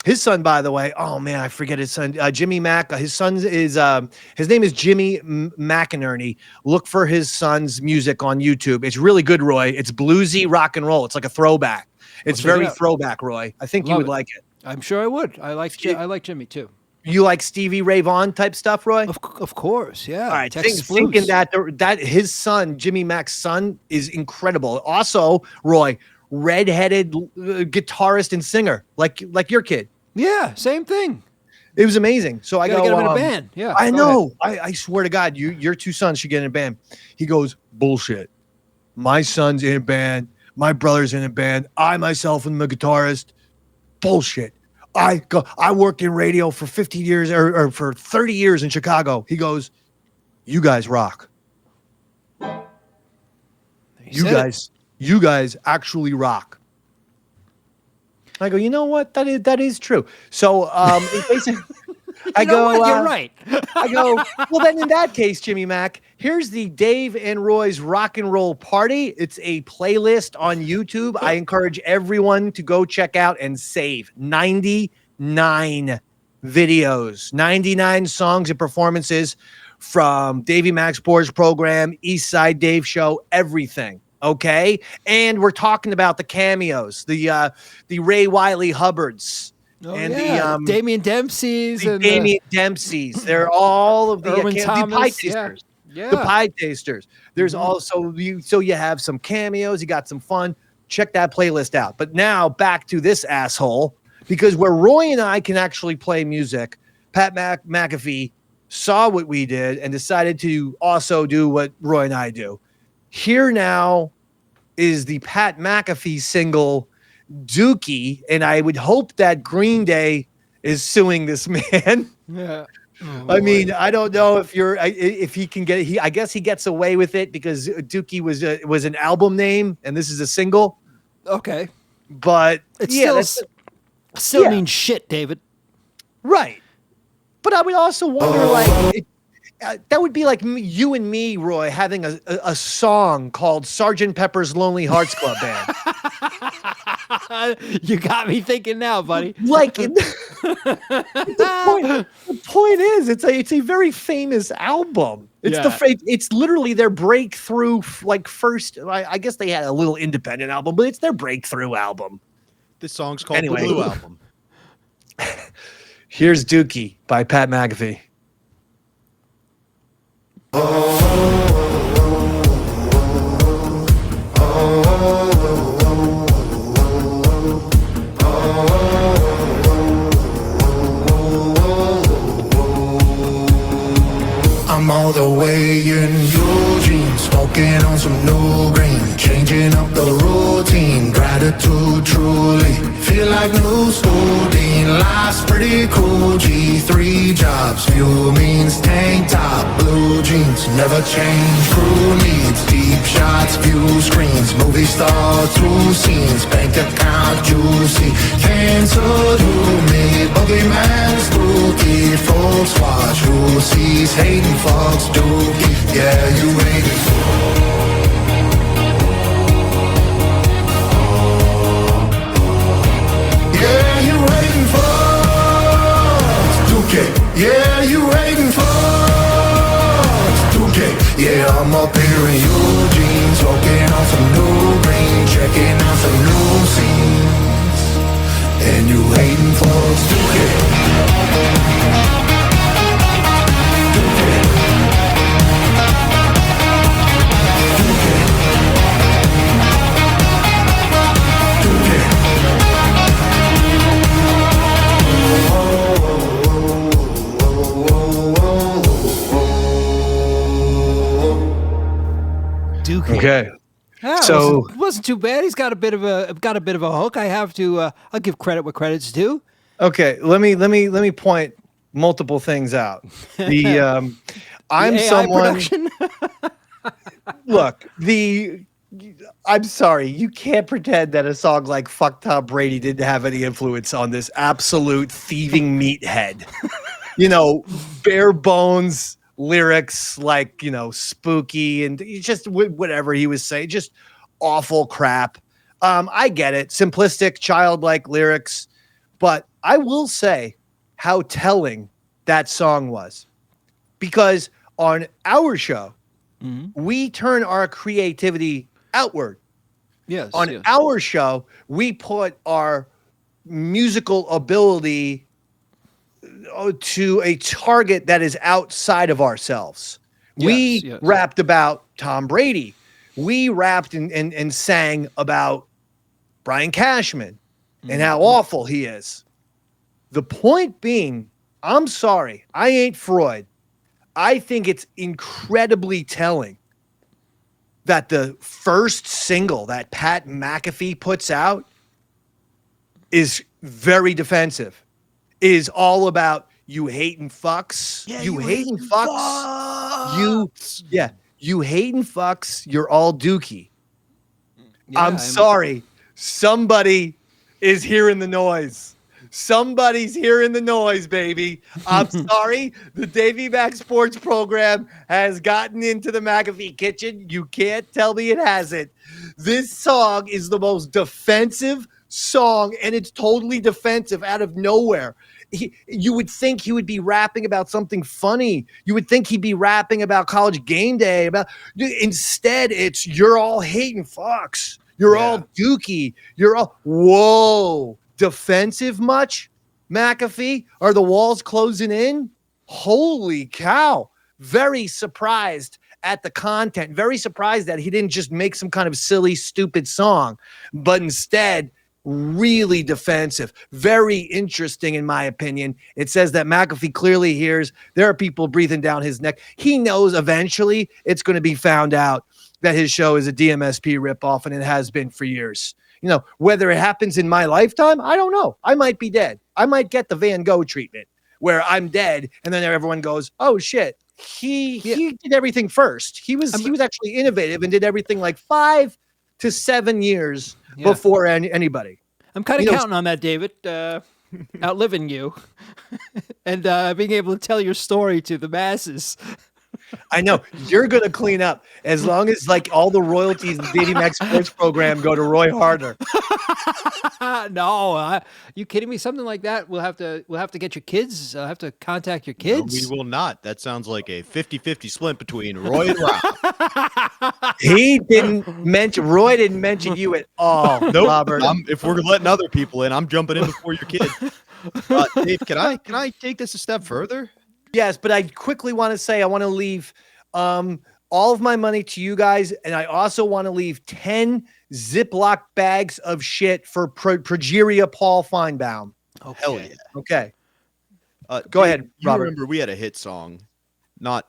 His son, by the way, oh man, I forget his son, Jimmy Mac. His name is Jimmy McInerney. Look for his son's music on YouTube. It's really good, Roy. It's bluesy rock and roll. It's like a throwback. It's very throwback, Roy. I think you would like it. I'm sure I would. I like Jimmy too. You like Stevie Ray Vaughan type stuff, Roy? Of course, yeah. All right, thinking that his son, Jimmy Mac's son, is incredible. Also, Roy, redheaded guitarist and singer, like your kid. Yeah, same thing. It was amazing. So I go, get him in a band. Yeah, I know. I swear to God, your two sons should get in a band. He goes, bullshit. My son's in a band. My brother's in a band. I myself am a guitarist. Bullshit. I worked in radio for 50 years or for 30 years in Chicago. He goes, you guys rock. You guys actually rock. I go, you know what? That is true. So basically, I go, you're right. I go, well, then in that case, Jimmy Mac, here's the Dave and Roy's Rock and Roll Party. It's a playlist on YouTube. I encourage everyone to go check out and save 99 videos, 99 songs and performances from Davey Mac Sports Program, East Side Dave Show, everything. Okay. And we're talking about the cameos, the Ray Wiley Hubbards. The Damian Dempsey's and Damian Dempsey's. They're all of the pie tasters. Yeah. The pie tasters. There's also you have some cameos. You got some fun. Check that playlist out. But now back to this asshole, because where Roy and I can actually play music, Pat McAfee saw what we did and decided to also do what Roy and I do. Here now is the Pat McAfee single Dookie, and I would hope that Green Day is suing this man. Yeah. Oh, I mean, I don't know if he can get it. I guess he gets away with it because Dookie was an album name and this is a single. Okay. But it still means shit, David. Right. But I would also wonder, that would be like you and me, Roy, having a song called Sgt. Pepper's Lonely Hearts Club Band. You got me thinking now, buddy. The point is, it's a very famous album. It's literally their breakthrough, first. I guess they had a little independent album, but it's their breakthrough album. This song's called the Blue Album. Here's Dookie by Pat McAfee. I'm all the way in Eugene, smoking on some new green, changing up the routine, gratitude truly, feel like new school dean, life's pretty cool, G3 jobs, fuel means tank top, blue jeans, never change, crew needs, deep shots, view screens, movie star, two scenes, bank account juicy, canceled who me, boogeyman spooky, folks watch, who sees hating folks dookie, yeah, you waiting yeah, you waiting for dookie, yeah, you waiting for dookie, yeah, I'm up here in Eugene, smoking on some new green, checking out some new scenes, and you waiting for dookie. Dookie. Okay. Yeah, So- it wasn't too bad. He's got a bit of a hook. I have to. I'll give credit where credit's due. Okay, let me point multiple things out. The I'm The AI someone. production? Look, I'm sorry, you can't pretend that a song like "Fuck Tom Brady" didn't have any influence on this absolute thieving meathead. Bare bones lyrics, like spooky and just whatever he was saying, just awful crap. I get it, simplistic, childlike lyrics, but I will say how telling that song was, because on our show, we turn our creativity outward. Yes. On our show, we put our musical ability to a target that is outside of ourselves. We rapped about Tom Brady. We rapped and sang about Brian Cashman and how awful he is. The point being, I'm sorry, I ain't Freud. I think it's incredibly telling that the first single that Pat McAfee puts out is very defensive, is all about you hating fucks. Yeah, you hating fucks. You hating fucks. You're all Dookie. Yeah, I'm sorry. Somebody is hearing the noise. Somebody's hearing the noise, baby. I'm sorry. The Davey Mac Sports Program has gotten into the McAfee kitchen. You can't tell me it hasn't. This song is the most defensive song, and it's totally defensive out of nowhere. You would think he would be rapping about something funny. You would think he'd be rapping about College Game Day. Instead, it's you're all hating fucks. You're all Dookie. You're all whoa. Defensive much, McAfee? Are the walls closing in? Holy cow. Very surprised at the content. Very surprised that he didn't just make some kind of silly, stupid song, but instead really defensive. Very interesting, in my opinion. It says that McAfee clearly hears there are people breathing down his neck. He knows eventually it's going to be found out that his show is a DMSP ripoff, and it has been for years. Whether it happens in my lifetime, I don't know. I might be dead. I might get the Van Gogh treatment where I'm dead, and then everyone goes, "Oh shit, he did everything first. He was actually innovative and did everything like 5 to 7 years before anybody." I'm kind of counting on that, David. Outliving you and being able to tell your story to the masses. I know you're going to clean up as long as like all the royalties of the Davey Mac Sports Program go to Roy Harter. No, you kidding me? Something like that. We'll have to get your kids. I'll have to contact your kids. No, we will not. That sounds like a 50-50 split between Roy and Rob. Roy didn't mention you at all. Nope. Robert. If we're letting other people in, I'm jumping in before your kid. Dave, can I take this a step further? Yes, but I quickly want to say I want to leave all of my money to you guys, and I also want to leave 10 Ziploc bags of shit for Progeria Paul Finebaum. Okay. Hell yeah. Okay. Go ahead, You Robert. remember we had a hit song, not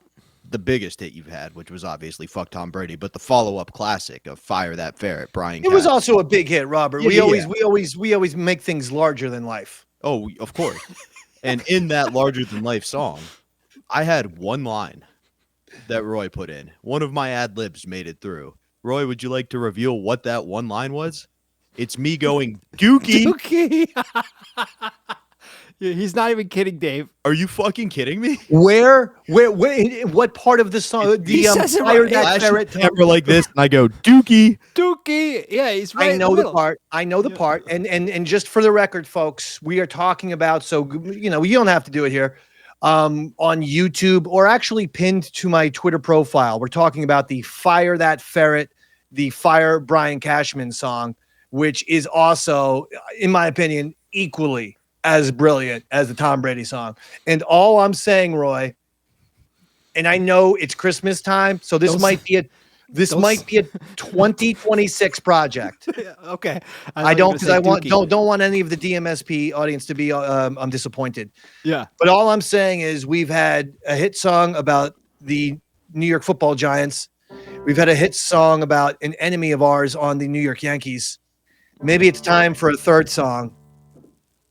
the biggest hit you've had, which was obviously "Fuck Tom Brady," but the follow-up classic of "Fire That Ferret," Brian. It was also a big hit, Robert. Yeah, We always make things larger than life. Oh, of course. And in that larger than life song, I had one line that Roy put in. One of my ad libs made it through. Roy, would you like to reveal what that one line was? It's me going, Dookie. Dookie. Yeah, he's not even kidding, Dave. Are you fucking kidding me? Where what part of the song? Fire That Ferret. Camera like this, and I go, Dookie. Dookie. Yeah, he's right. I know the part. I know the part. And just for the record, folks, we are talking about, so you don't have to do it here. On YouTube, or actually pinned to my Twitter profile, we're talking about the Fire That Ferret, the Fire Brian Cashman song, which is also, in my opinion, equally as brilliant as the Tom Brady song. And all I'm saying, Roy, and I know it's Christmas time, so this might be a 2026 project. Okay. I don't want any of the DMSP audience to be I'm disappointed. Yeah. But all I'm saying is we've had a hit song about the New York Football Giants, We've had a hit song about an enemy of ours on the New York Yankees. Maybe it's time for a third song.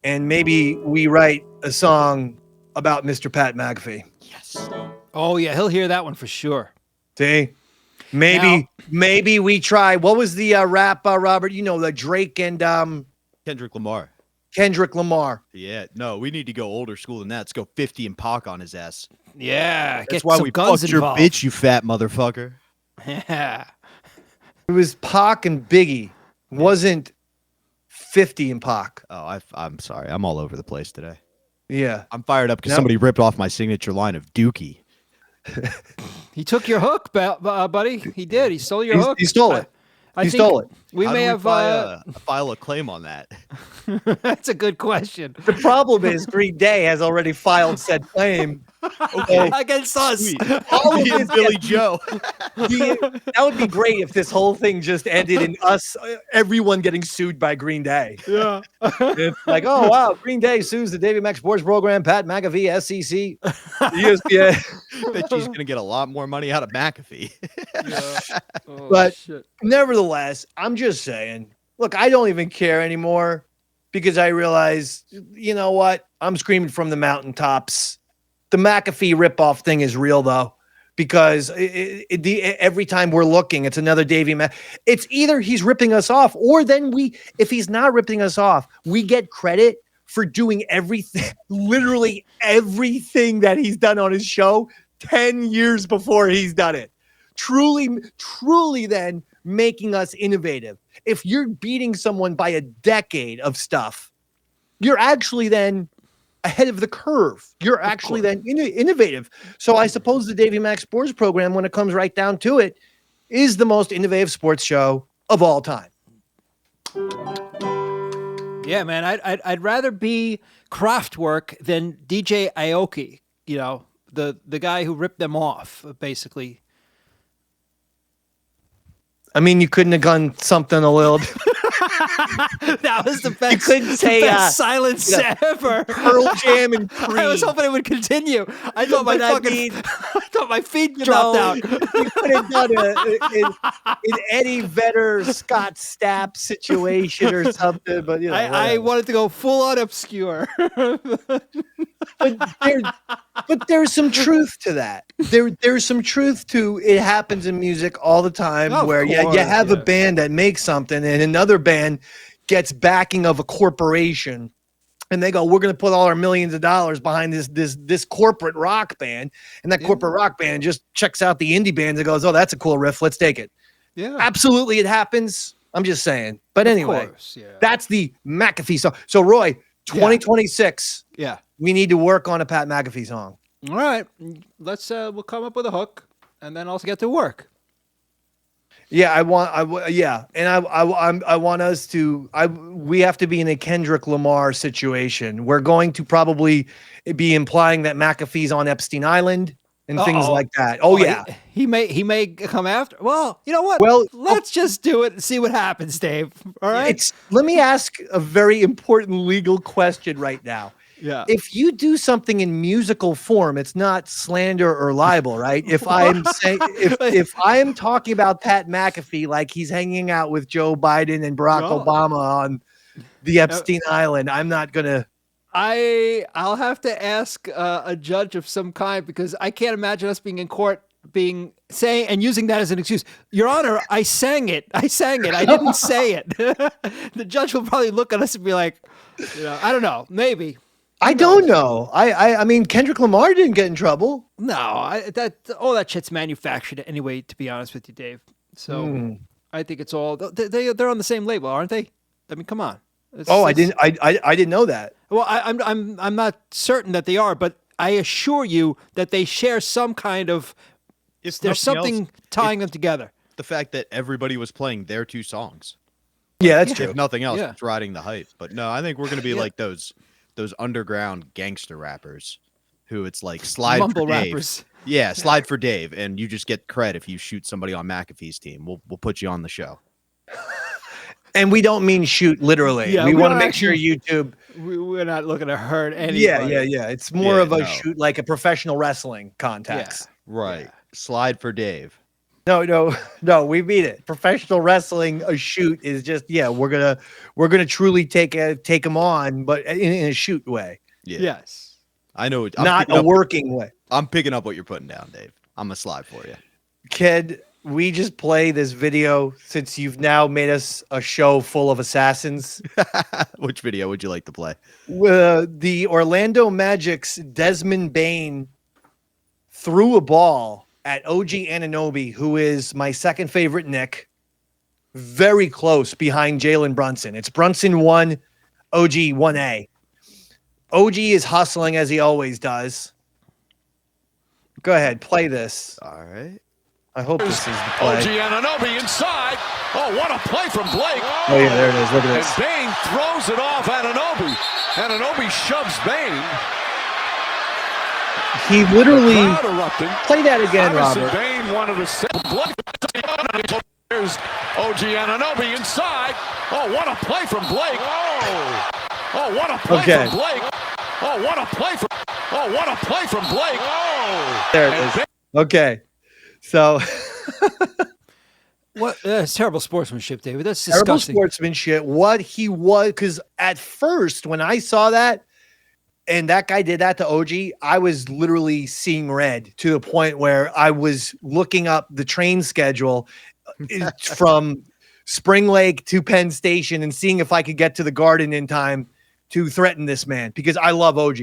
And maybe we write a song about Mr. Pat McAfee. Yes. Oh, yeah. He'll hear that one for sure. See? Maybe we try. What was the rap, Robert? You know, the Drake and Kendrick Lamar. Yeah, no, we need to go older school than that. Let's go 50 and Pac on his ass. Yeah. That's why we fucked your bitch, you fat motherfucker. Yeah. It was Pac and Biggie. Wasn't 50 and Pac. Oh, I'm sorry. I'm all over the place today. Yeah. I'm fired up because somebody ripped off my signature line of Dookie. He took your hook, buddy. He did. He stole your hook. He stole it. He stole it. How do we file a claim on that. That's a good question. The problem is Green Day has already filed said claim against us. All of this, Billy Joe. That would be great if this whole thing just ended in us, everyone getting sued by Green Day. Yeah. It's like, oh, wow, Green Day sues the Davey Mac Sports Program, Pat McAfee, SEC, ESPN. Bet she's going to get a lot more money out of McAfee. Yeah. Oh, but shit. Nevertheless, I'm just saying, look, I don't even care anymore because I realize, you know what? I'm screaming from the mountaintops. The McAfee ripoff thing is real, though, because every time we're looking, it's another Davey Mac. It's either he's ripping us off, or then if he's not ripping us off, we get credit for doing everything, literally everything that he's done on his show 10 years before he's done it. Truly then making us innovative. If you're beating someone by a decade of stuff, you're actually then ahead of the curve. You're actually then innovative. So I suppose the Davey Mac Sports Program, when it comes right down to it, is the most innovative sports show of all time. Yeah, man, I'd rather be Kraftwerk than DJ Aoki. You know, the guy who ripped them off, basically. I mean, you couldn't have done something a little. That was the best. You couldn't say silence ever. Pearl Jam and Cream. I was hoping it would continue. I thought I thought my feet dropped out. You could have done an Eddie Vedder, Scott Stapp situation or something, but you know, I wanted to go full on obscure. But there's some truth to that. There's some truth to it. Happens in music all the time, where you have a band that makes something and another band gets backing of a corporation, and they go, "We're going to put all our millions of dollars behind this corporate rock band," and that corporate rock band just checks out the indie bands and goes, "Oh, that's a cool riff. Let's take it." Yeah, absolutely, it happens. I'm just saying. But anyway, course, yeah. That's the McAfee song. So Roy, 2026. Yeah. We need to work on a Pat McAfee song. All right, let's we'll come up with a hook, and then also get to work. Yeah, I want us to. We have to be in a Kendrick Lamar situation. We're going to probably be implying that McAfee's on Epstein Island and things like that. Oh yeah, he may come after. Well, you know what? Well, let's just do it and see what happens, Dave. All right. Let me ask a very important legal question right now. Yeah. If you do something in musical form, it's not slander or libel, right? If I'm saying, if I am talking about Pat McAfee like he's hanging out with Joe Biden and Barack Obama on the Epstein Island, I'm not gonna. I'll have to ask a judge of some kind, because I can't imagine us being in court saying and using that as an excuse. Your Honor, I sang it. I didn't say it. The judge will probably look at us and be like, I don't know, maybe. I don't know. I mean, Kendrick Lamar didn't get in trouble. No, that shit's manufactured anyway, to be honest with you, Dave. So I think it's all they're on the same label, aren't they? I mean, come on. I didn't know that. Well, I'm not certain that they are, but I assure you that they share some kind of. There's something tying them together. The fact that everybody was playing their two songs. Yeah, that's true. If nothing else, it's riding the hype. But no, I think we're going to be like those underground gangster rappers who it's like slide Mumble for Dave. rappers. Yeah, slide for Dave, and you just get credit if you shoot somebody on McAfee's team. We'll put you on the show. And we don't mean shoot literally. Yeah, we want to make sure YouTube. We're not looking to hurt anybody. Yeah. It's more of a shoot, like a professional wrestling context. Yeah, right. Yeah. Slide for Dave. No. We mean it. Professional wrestling, a shoot is just we're gonna truly take them on, but in a shoot way, Yeah. Yes. I know. not a working way. I'm picking up what you're putting down, Dave. I'm a slide for you. Kid, we just play this video since you've now made us a show full of assassins. Which video would you like to play? The Orlando Magic's Desmond Bain threw a ball at OG Anunoby, who is my second favorite Knick, very close behind Jalen Brunson. It's Brunson 1, OG 1A. OG is hustling as he always does. Go ahead, play this. All right. I hope this is the play. OG Anunoby inside. Oh, what a play from Blake. Oh, yeah, there it is. Look at And this. Bain throws it off Anunoby. Anunoby shoves Bain. He literally... Crowd erupting. Play that again, Obviously, Robert. Bain wanted to set Blake. Here's OG Anunoby inside. Oh, what a play from Blake. Oh, what a play Okay. from Blake. Oh, what a play from Blake. There it is. Okay. So... What? It's terrible sportsmanship, David. That's terrible disgusting. sportsmanship. What he was, because at first when I saw that and that guy did that to OG, I was literally seeing red to the point where I was looking up the train schedule from Spring Lake to Penn Station and seeing if I could get to the Garden in time to threaten this man, because I love OG.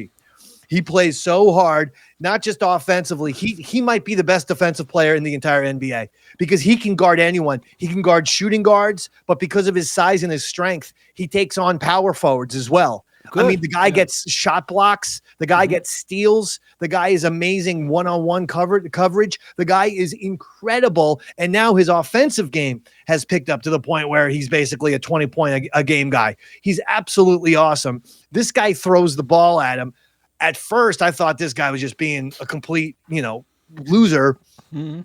He plays so hard, not just offensively. He might be the best defensive player in the entire NBA because he can guard anyone. He can guard shooting guards, but because of his size and his strength, he takes on power forwards as well. Good. I mean, the guy gets shot blocks. The guy gets steals. The guy is amazing one-on-one coverage. The guy is incredible. And now his offensive game has picked up to the point where he's basically a 20-point a game guy. He's absolutely awesome. This guy throws the ball at him. At first, I thought this guy was just being a complete, loser. Mm-hmm.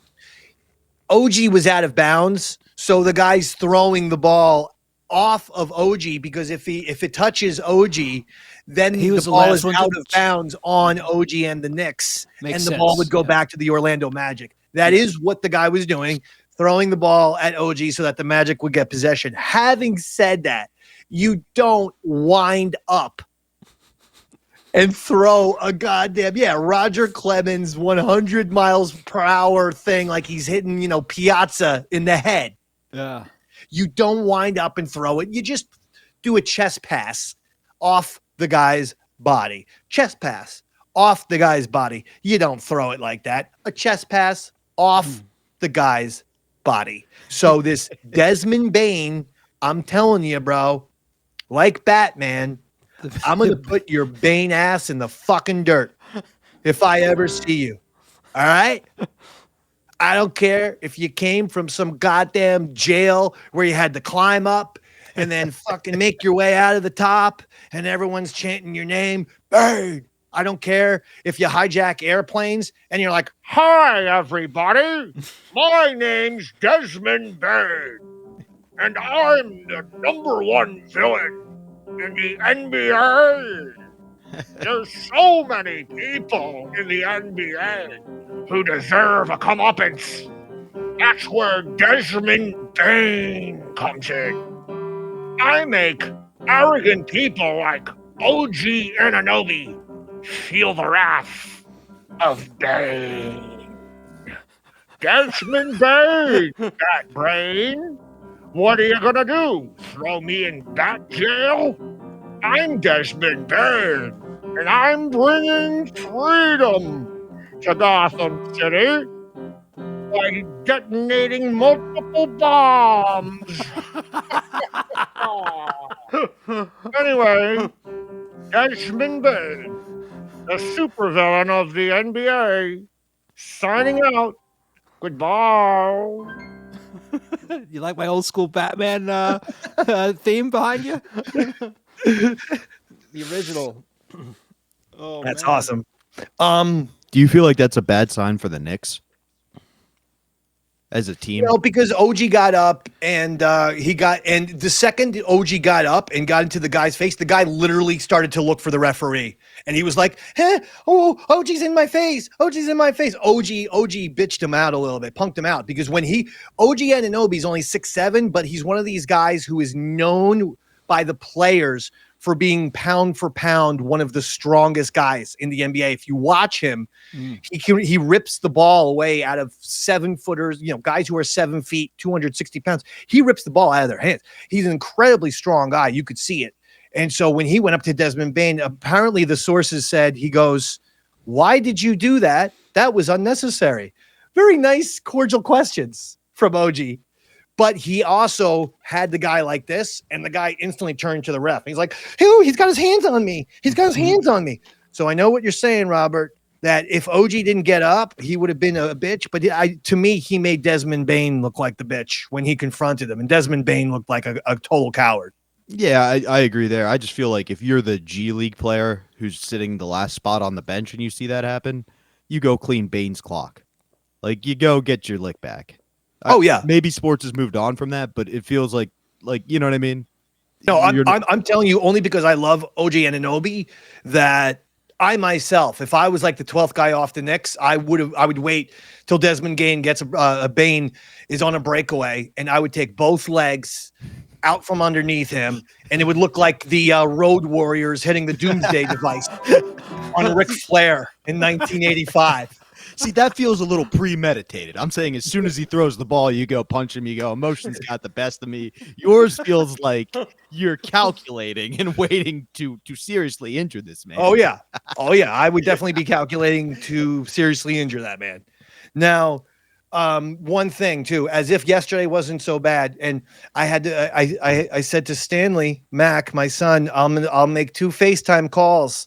OG was out of bounds, so the guy's throwing the ball off of OG because if it touches OG, then He was the the ball last is one to out of bounds on OG and the Knicks, Makes and the ball sense, would go yeah. back to the Orlando Magic. That is what the guy was doing, throwing the ball at OG so that the Magic would get possession. Having said that, you don't wind up and throw a goddamn, Roger Clemens 100 miles per hour thing like he's hitting, Piazza in the head. Yeah. You don't wind up and throw it. You just do a chest pass off the guy's body. Chest pass off the guy's body. You don't throw it like that. A chest pass off the guy's body. So this Desmond Bain, I'm telling you, bro, like Batman, I'm going to put your Bane ass in the fucking dirt if I ever see you. All right? I don't care if you came from some goddamn jail where you had to climb up and then fucking make your way out of the top and everyone's chanting your name. Bane. I don't care if you hijack airplanes and you're like, Hi, everybody. My name's Desmond Bain, and I'm the #1 villain in the NBA. There's so many people in the NBA who deserve a comeuppance. That's where Desmond Bain comes in. I make arrogant people like OG Anunoby feel the wrath of Bain. Desmond Bain, Bat Brain. What are you gonna do? Throw me in bat jail? I'm Desmond Bain, and I'm bringing freedom to Gotham City by detonating multiple bombs. Anyway, Desmond Bain, the supervillain of the NBA, signing out. Goodbye. You like my old school Batman theme behind you? The original. Oh, that's man. awesome. Do you feel like that's a bad sign for the Knicks? as a team. Because OG got up and the second OG got up and got into the guy's face, the guy literally started to look for the referee. And he was like, OG's in my face. OG's in my face. OG bitched him out a little bit, punked him out, because when OG Anunoby's only 6'7", but he's one of these guys who is known by the players for being pound for pound one of the strongest guys in the NBA. If you watch him, he rips the ball away out of 7-footers, guys who are 7 feet, 260 pounds. He rips the ball out of their hands. He's an incredibly strong guy. You could see it. And so when he went up to Desmond Bane, apparently the sources said, he goes, "Why did you do that? That was unnecessary." Very nice, cordial questions from OG. But he also had the guy like this, and the guy instantly turned to the ref. He's like, he's got his hands on me. He's got his hands on me. So I know what you're saying, Robert, that if OG didn't get up, he would have been a bitch. But to me, he made Desmond Bane look like the bitch when he confronted him. And Desmond Bane looked like a total coward. Yeah, I agree there. I just feel like if you're the G League player who's sitting the last spot on the bench and you see that happen, you go clean Bane's clock. Like, you go get your lick back. Yeah. Maybe sports has moved on from that, but it feels like you know what I mean? No, I'm telling you only because I love OG Anunoby that I myself, if I was like the 12th guy off the Knicks, I would wait till Desmond Bane gets a Bane is on a breakaway, and I would take both legs out from underneath him, and it would look like the Road Warriors hitting the Doomsday device on Ric Flair in 1985. See, that feels a little premeditated. I'm saying as soon as he throws the ball, you go punch him, you go, emotions got the best of me. Yours feels like you're calculating and waiting to seriously injure this man. Oh, yeah. I would definitely be calculating to seriously injure that man. Now, one thing, too, as if yesterday wasn't so bad, and I said to Stanley Mac, my son, I'll make 2 FaceTime calls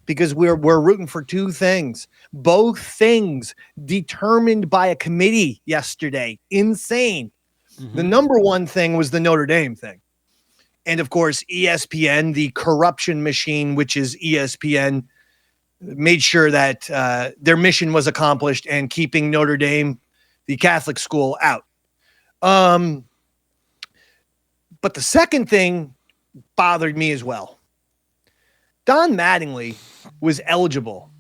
because we're rooting for 2 things. Both things determined by a committee yesterday. Insane. The number one thing was the Notre Dame thing. And of course, ESPN, the corruption machine, which is ESPN, made sure that their mission was accomplished and keeping Notre Dame, the Catholic school, out. But the second thing bothered me as well. Don Mattingly was eligible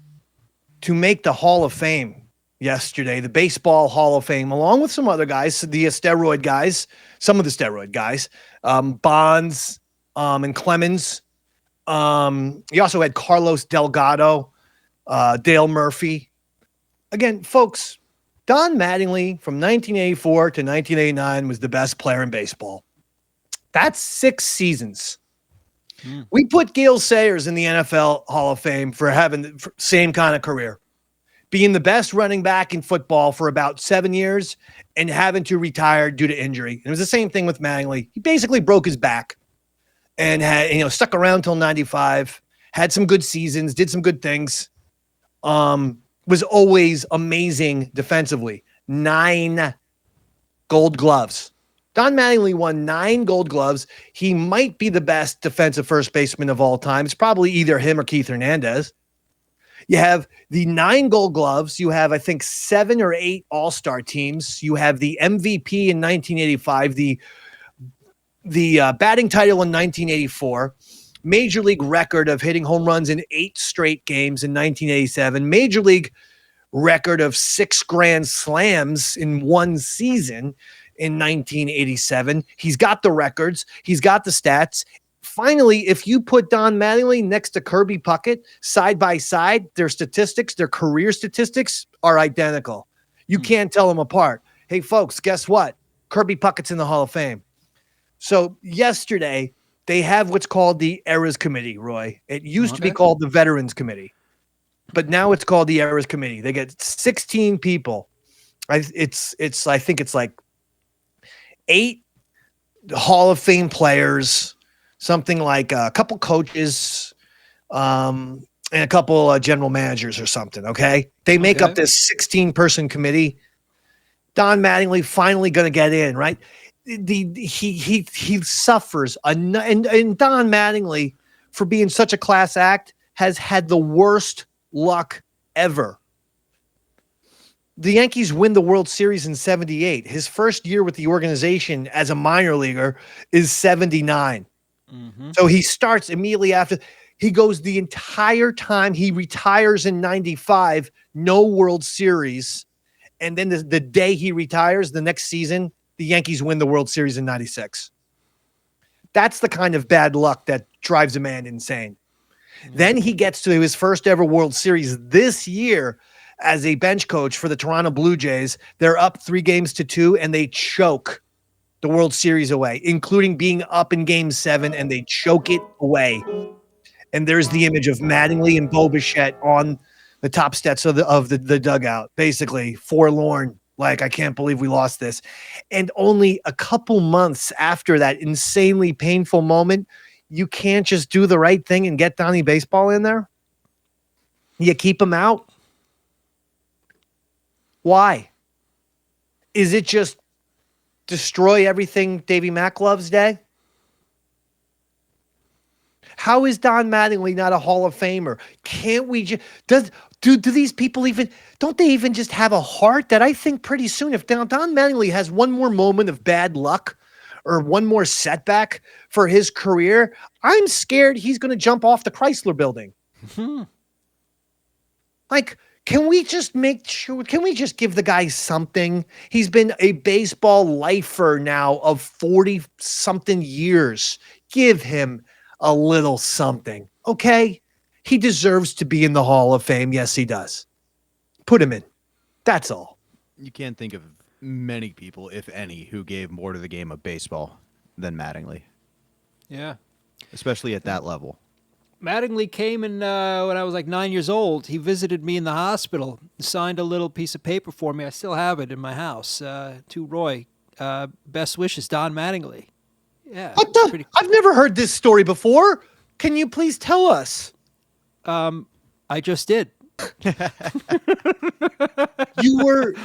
to make the Hall of Fame yesterday, the Baseball Hall of Fame, along with some other guys, some of the steroid guys, Bonds and Clemens. He also had Carlos Delgado, Dale Murphy. Again, folks, Don Mattingly from 1984 to 1989 was the best player in baseball. That's 6 seasons. We put Gale Sayers in the NFL Hall of Fame for having the same kind of career, being the best running back in football for about 7 years and having to retire due to injury. And it was the same thing with Mattingly. He basically broke his back and had, stuck around till 95, had some good seasons, did some good things, was always amazing defensively. 9 Gold Gloves. Don Mattingly won 9 Gold Gloves. He might be the best defensive first baseman of all time. It's probably either him or Keith Hernandez. You have the 9 Gold Gloves. You have, I think, 7 or 8 All-Star teams. You have the MVP in 1985, the batting title in 1984, Major League record of hitting home runs in 8 straight games in 1987, Major League record of 6 Grand Slams in 1 season in 1987. He's got the records. He's got the stats. Finally, if you put Don Mattingly next to Kirby Puckett side by side, their statistics, their career statistics are identical. You can't tell them apart. Hey, folks, guess what? Kirby Puckett's in the Hall of Fame. So yesterday, they have what's called the Eras Committee, Roy. It used to be called the Veterans Committee, but now it's called the Eras Committee. They get 16 people. I think it's like 8 Hall of Fame players, something like a couple coaches, and a couple general managers or something. Okay. They make up this 16-person committee. Don Mattingly finally going to get in, right? He suffers. And Don Mattingly, for being such a class act, has had the worst luck ever. the Yankees win the World Series in 78. His first year with the organization as a minor leaguer is 79. So he starts immediately after. He goes the entire time. He retires in 95, no World Series. And then the day he retires, the next season, the Yankees win the World Series in 96. That's the kind of bad luck that drives a man insane. Then he gets to his first ever World Series this year as a bench coach for the Toronto Blue Jays. They're up 3-2, and they choke the World Series away, including being up in Game 7, and they choke it away. And there's the image of Mattingly and Bo Bichette on the top steps of the dugout, basically forlorn, like, I can't believe we lost this. And only a couple months after that insanely painful moment, you can't just do the right thing and get Donnie Baseball in there? You keep him out? Why? Is it just destroy everything Davey Mac loves day? How is Don Mattingly not a Hall of Famer? Can't we just do these people don't they even just have a heart? That I think pretty soon, if Don Mattingly has one more moment of bad luck or one more setback for his career, I'm scared he's going to jump off the Chrysler Building. Like, can we just give the guy something? He's been a baseball lifer now of 40-something years. Give him a little something, okay? He deserves to be in the Hall of Fame. Yes, he does. Put him in. That's all. You can't think of many people, if any, who gave more to the game of baseball than Mattingly. Yeah. Especially at that level. Mattingly came in when I was like 9 years old. He visited me in the hospital, signed a little piece of paper for me. I still have it in my house. To Roy, best wishes, Don Mattingly. Yeah. What the? I've never heard this story before. Can you please tell us? I just did. You were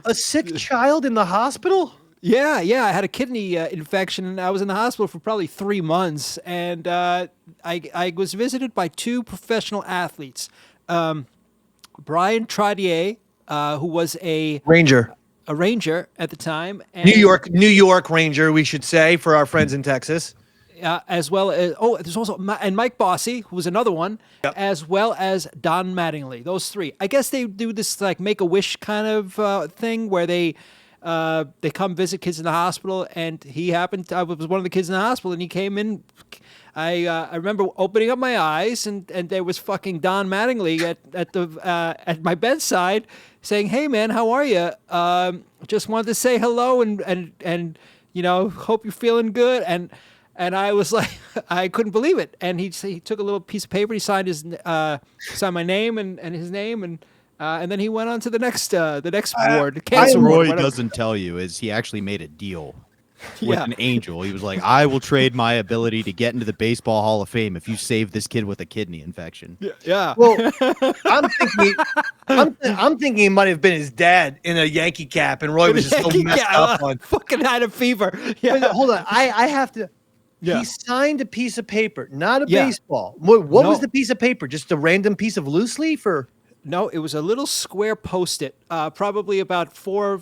a sick child in the hospital? Yeah. I had a kidney infection, and I was in the hospital for probably 3 months. And I was visited by 2 professional athletes. Brian Trottier, who was a Ranger at the time. And New York Ranger, we should say, for our friends in Texas. As well as, there's also, and Mike Bossy, who was another one, as well as Don Mattingly. Those 3. I guess they do this like Make-A-Wish kind of thing where they come visit kids in the hospital, and I was one of the kids in the hospital, and he came in. I remember opening up my eyes, and there was fucking Don Mattingly at my bedside saying, "Hey man, how are you? Just wanted to say hello and hope you're feeling good." And I was like, I couldn't believe it. And he took a little piece of paper. He signed my name and his name, and then he went on to the next ward. What Roy doesn't tell you is he actually made a deal with an angel. He was like, "I will trade my ability to get into the Baseball Hall of Fame if you save this kid with a kidney infection." Yeah. Well, I'm thinking it might have been his dad in a Yankee cap, and Roy was just so messed up on. Fucking had a fever. Yeah. Wait, hold on, I have to. Yeah. He signed a piece of paper, not a baseball. What was the piece of paper? Just a random piece of loose leaf, or? No, it was a little square Post-it, probably about four,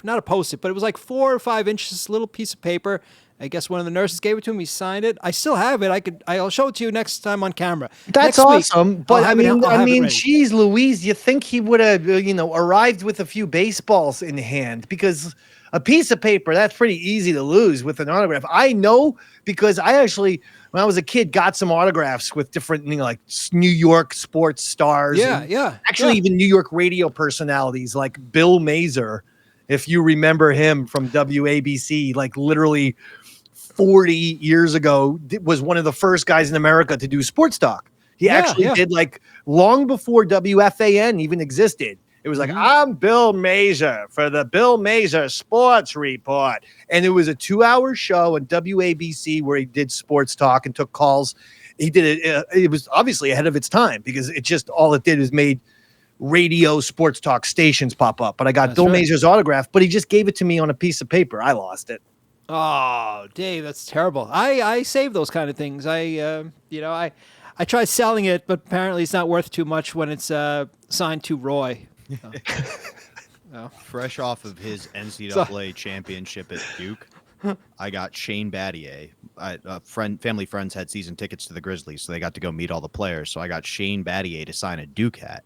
not a Post-it, but it was like 4 or 5 inches, little piece of paper. I guess one of the nurses gave it to him. He signed it. I still have it. I'll show it to you next time on camera. That's next awesome. Week, but I mean, geez, Louise, you think he would have, arrived with a few baseballs in hand, because a piece of paper, that's pretty easy to lose with an autograph. I know, because I actually, when I was a kid, got some autographs with different, like New York sports stars. Actually, even New York radio personalities like Bill Mazer, if you remember him from WABC, like literally 40 years ago, was one of the first guys in America to do sports talk. He actually did, like, long before WFAN even existed. It was like, I'm Bill Mazer for the Bill Mazer Sports Report. And it was a 2-hour show on WABC where he did sports talk and took calls. He did it. It was obviously ahead of its time, because all it did is made radio sports talk stations pop up. But I got Bill Mazer's autograph, but he just gave it to me on a piece of paper. I lost it. Oh, Dave, that's terrible. I save those kind of things. I tried selling it, but apparently it's not worth too much when it's signed to Roy. Fresh off of his NCAA championship at Duke, I got Shane Battier. Family friends had season tickets to the Grizzlies, so they got to go meet all the players. So I got Shane Battier to sign a Duke hat.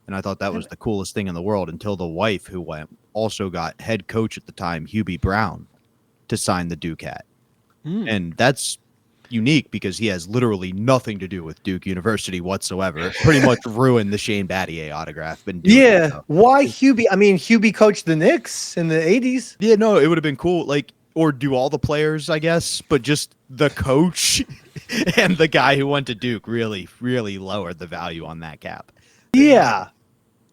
And I thought that was the coolest thing in the world until the wife who went also got head coach at the time, Hubie Brown, to sign the Duke hat. And that's unique because he has literally nothing to do with Duke University whatsoever. Pretty much ruined the Shane Battier autograph. Why Hubie? I mean, Hubie coached the Knicks in the 80s. Yeah, no, it would have been cool. Like, or do all the players, I guess, but just the coach and the guy who went to Duke really, really lowered the value on that cap. Yeah,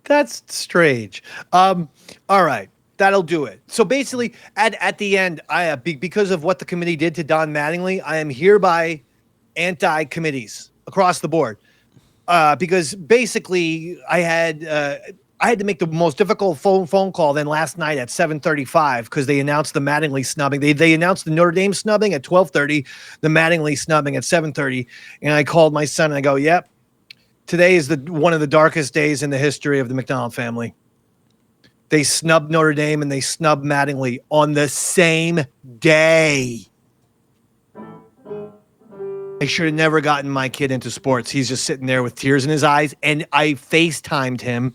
that's strange. All right. That'll do it. So basically, at the end, because of what the committee did to Don Mattingly, I am hereby anti-committees across the board. Because basically, I had to make the most difficult phone call then last night at 7:35 because they announced the Mattingly snubbing. They announced the Notre Dame snubbing at 12:30, the Mattingly snubbing at 7:30, and I called my son and I go, "Yep, today is one of the darkest days in the history of the McDonald family." They snubbed Notre Dame and they snubbed Mattingly on the same day. I should have never gotten my kid into sports. He's just sitting there with tears in his eyes. And I FaceTimed him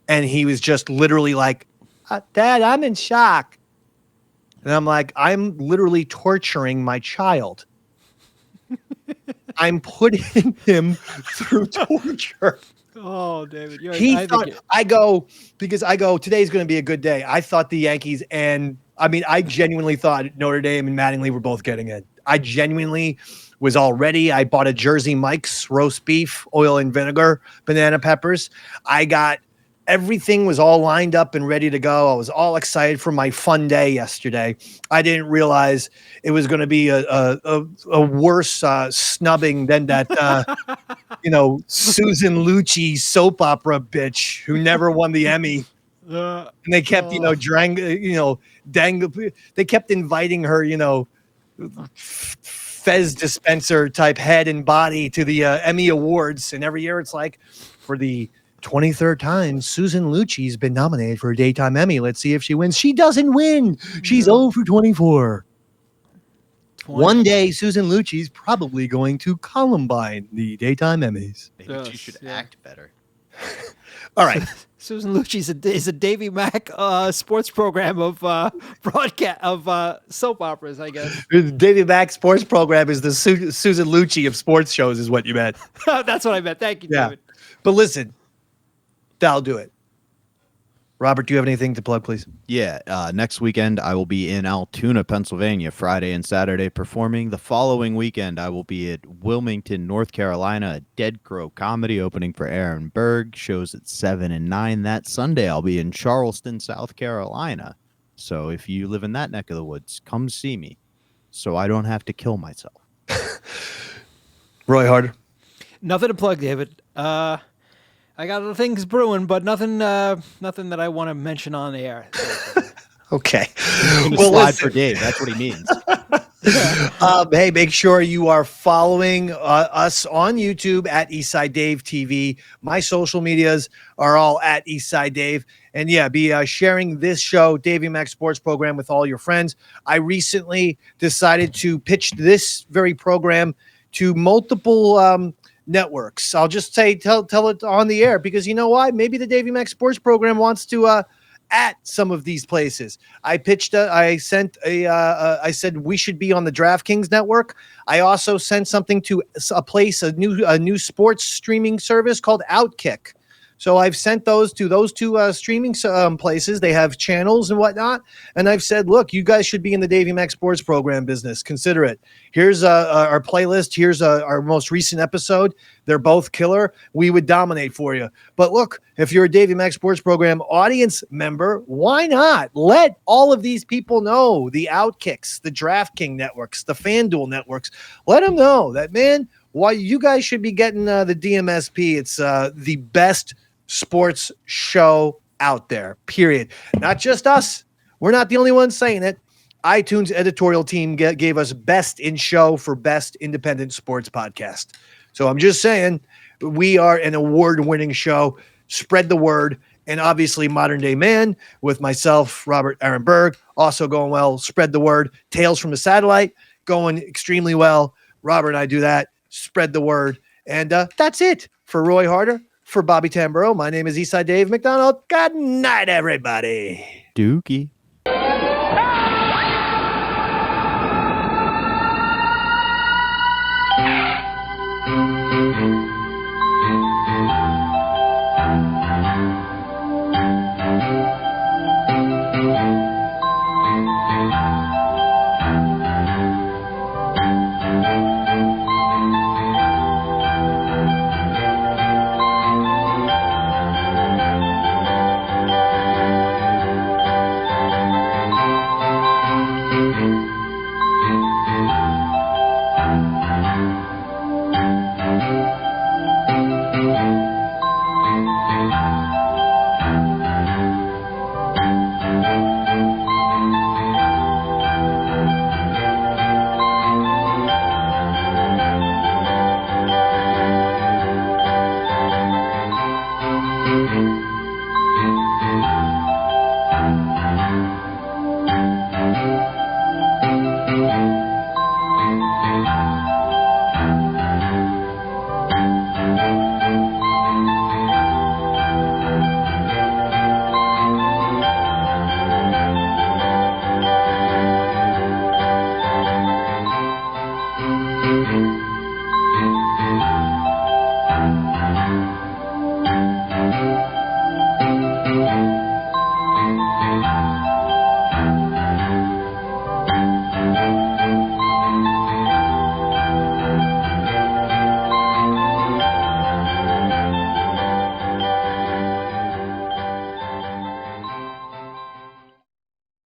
and he was just literally like, Dad, I'm in shock. And I'm like, I'm literally torturing my child. I'm putting him through torture. Oh, David, I go, today's going to be a good day. I thought the Yankees I genuinely thought Notre Dame and Mattingly were both getting in. I genuinely was all ready. I bought a Jersey Mike's roast beef, oil and vinegar, banana peppers. Everything was all lined up and ready to go. I was all excited for my fun day yesterday. I didn't realize it was going to be a worse snubbing than that, Susan Lucci soap opera bitch who never won the Emmy. And they kept, they kept inviting her, Fez dispenser type head and body to the Emmy Awards. And every year it's like, for the 23rd time, Susan Lucci's been nominated for a Daytime Emmy. Let's see if she wins. She doesn't win. She's 0 for 24. One day, Susan Lucci's probably going to Columbine the Daytime Emmys. Maybe she should act better. All right. Susan Lucci is a Davey Mac sports program of broadcast of soap operas, I guess. The Davey Mac Sports Program is the Susan Lucci of sports shows, is what you meant. That's what I meant. Thank you, David. But listen, that'll do it. Robert, do you have anything to plug, please? Yeah. Next weekend, I will be in Altoona, Pennsylvania, Friday and Saturday performing. The following weekend, I will be at Wilmington, North Carolina, at Dead Crow Comedy opening for Aaron Berg. Shows at 7 and 9 that Sunday. I'll be in Charleston, South Carolina. So if you live in that neck of the woods, come see me so I don't have to kill myself. Roy Harter. Nothing to plug, David. I got other things brewing, but nothing that I want to mention on air. Okay. Slide for Dave. That's what he means. Hey, make sure you are following us on YouTube at Eastside Dave TV. My social medias are all at Eastside Dave. And yeah, be sharing this show, Davey Mac Sports Program, with all your friends. I recently decided to pitch this very program to multiple networks. I'll just say, tell it on the air, because you know why? Maybe the Davey Mac Sports Program wants to at some of these places. I said we should be on the DraftKings network. I also sent something to a new sports streaming service called Outkick. So I've sent those to those two streaming places. They have channels and whatnot. And I've said, look, you guys should be in the Davey Mac Sports Program business. Consider it. Here's our playlist. Here's our most recent episode. They're both killer. We would dominate for you. But look, if you're a Davey Mac Sports Program audience member, why not? Let all of these people know, the Outkicks, the DraftKings networks, the FanDuel networks. Let them know that, man, why you guys should be getting the DMSP. It's the best sports show out there, period. Not just us. We're not the only ones saying it. iTunes editorial team gave us best in show for best independent sports podcast. So I'm just saying, we are an award-winning show. Spread the word. and obviously Modern Day Man with myself, Robert Aaron Berg, also going well. Spread the word. Tales from the Satellite going extremely well. Robert and I do that. Spread the word. And that's it for Roy Harter, for Bobby Tamburro. My name is Eastside Dave McDonald. Good night, everybody. Dookie. Thank you.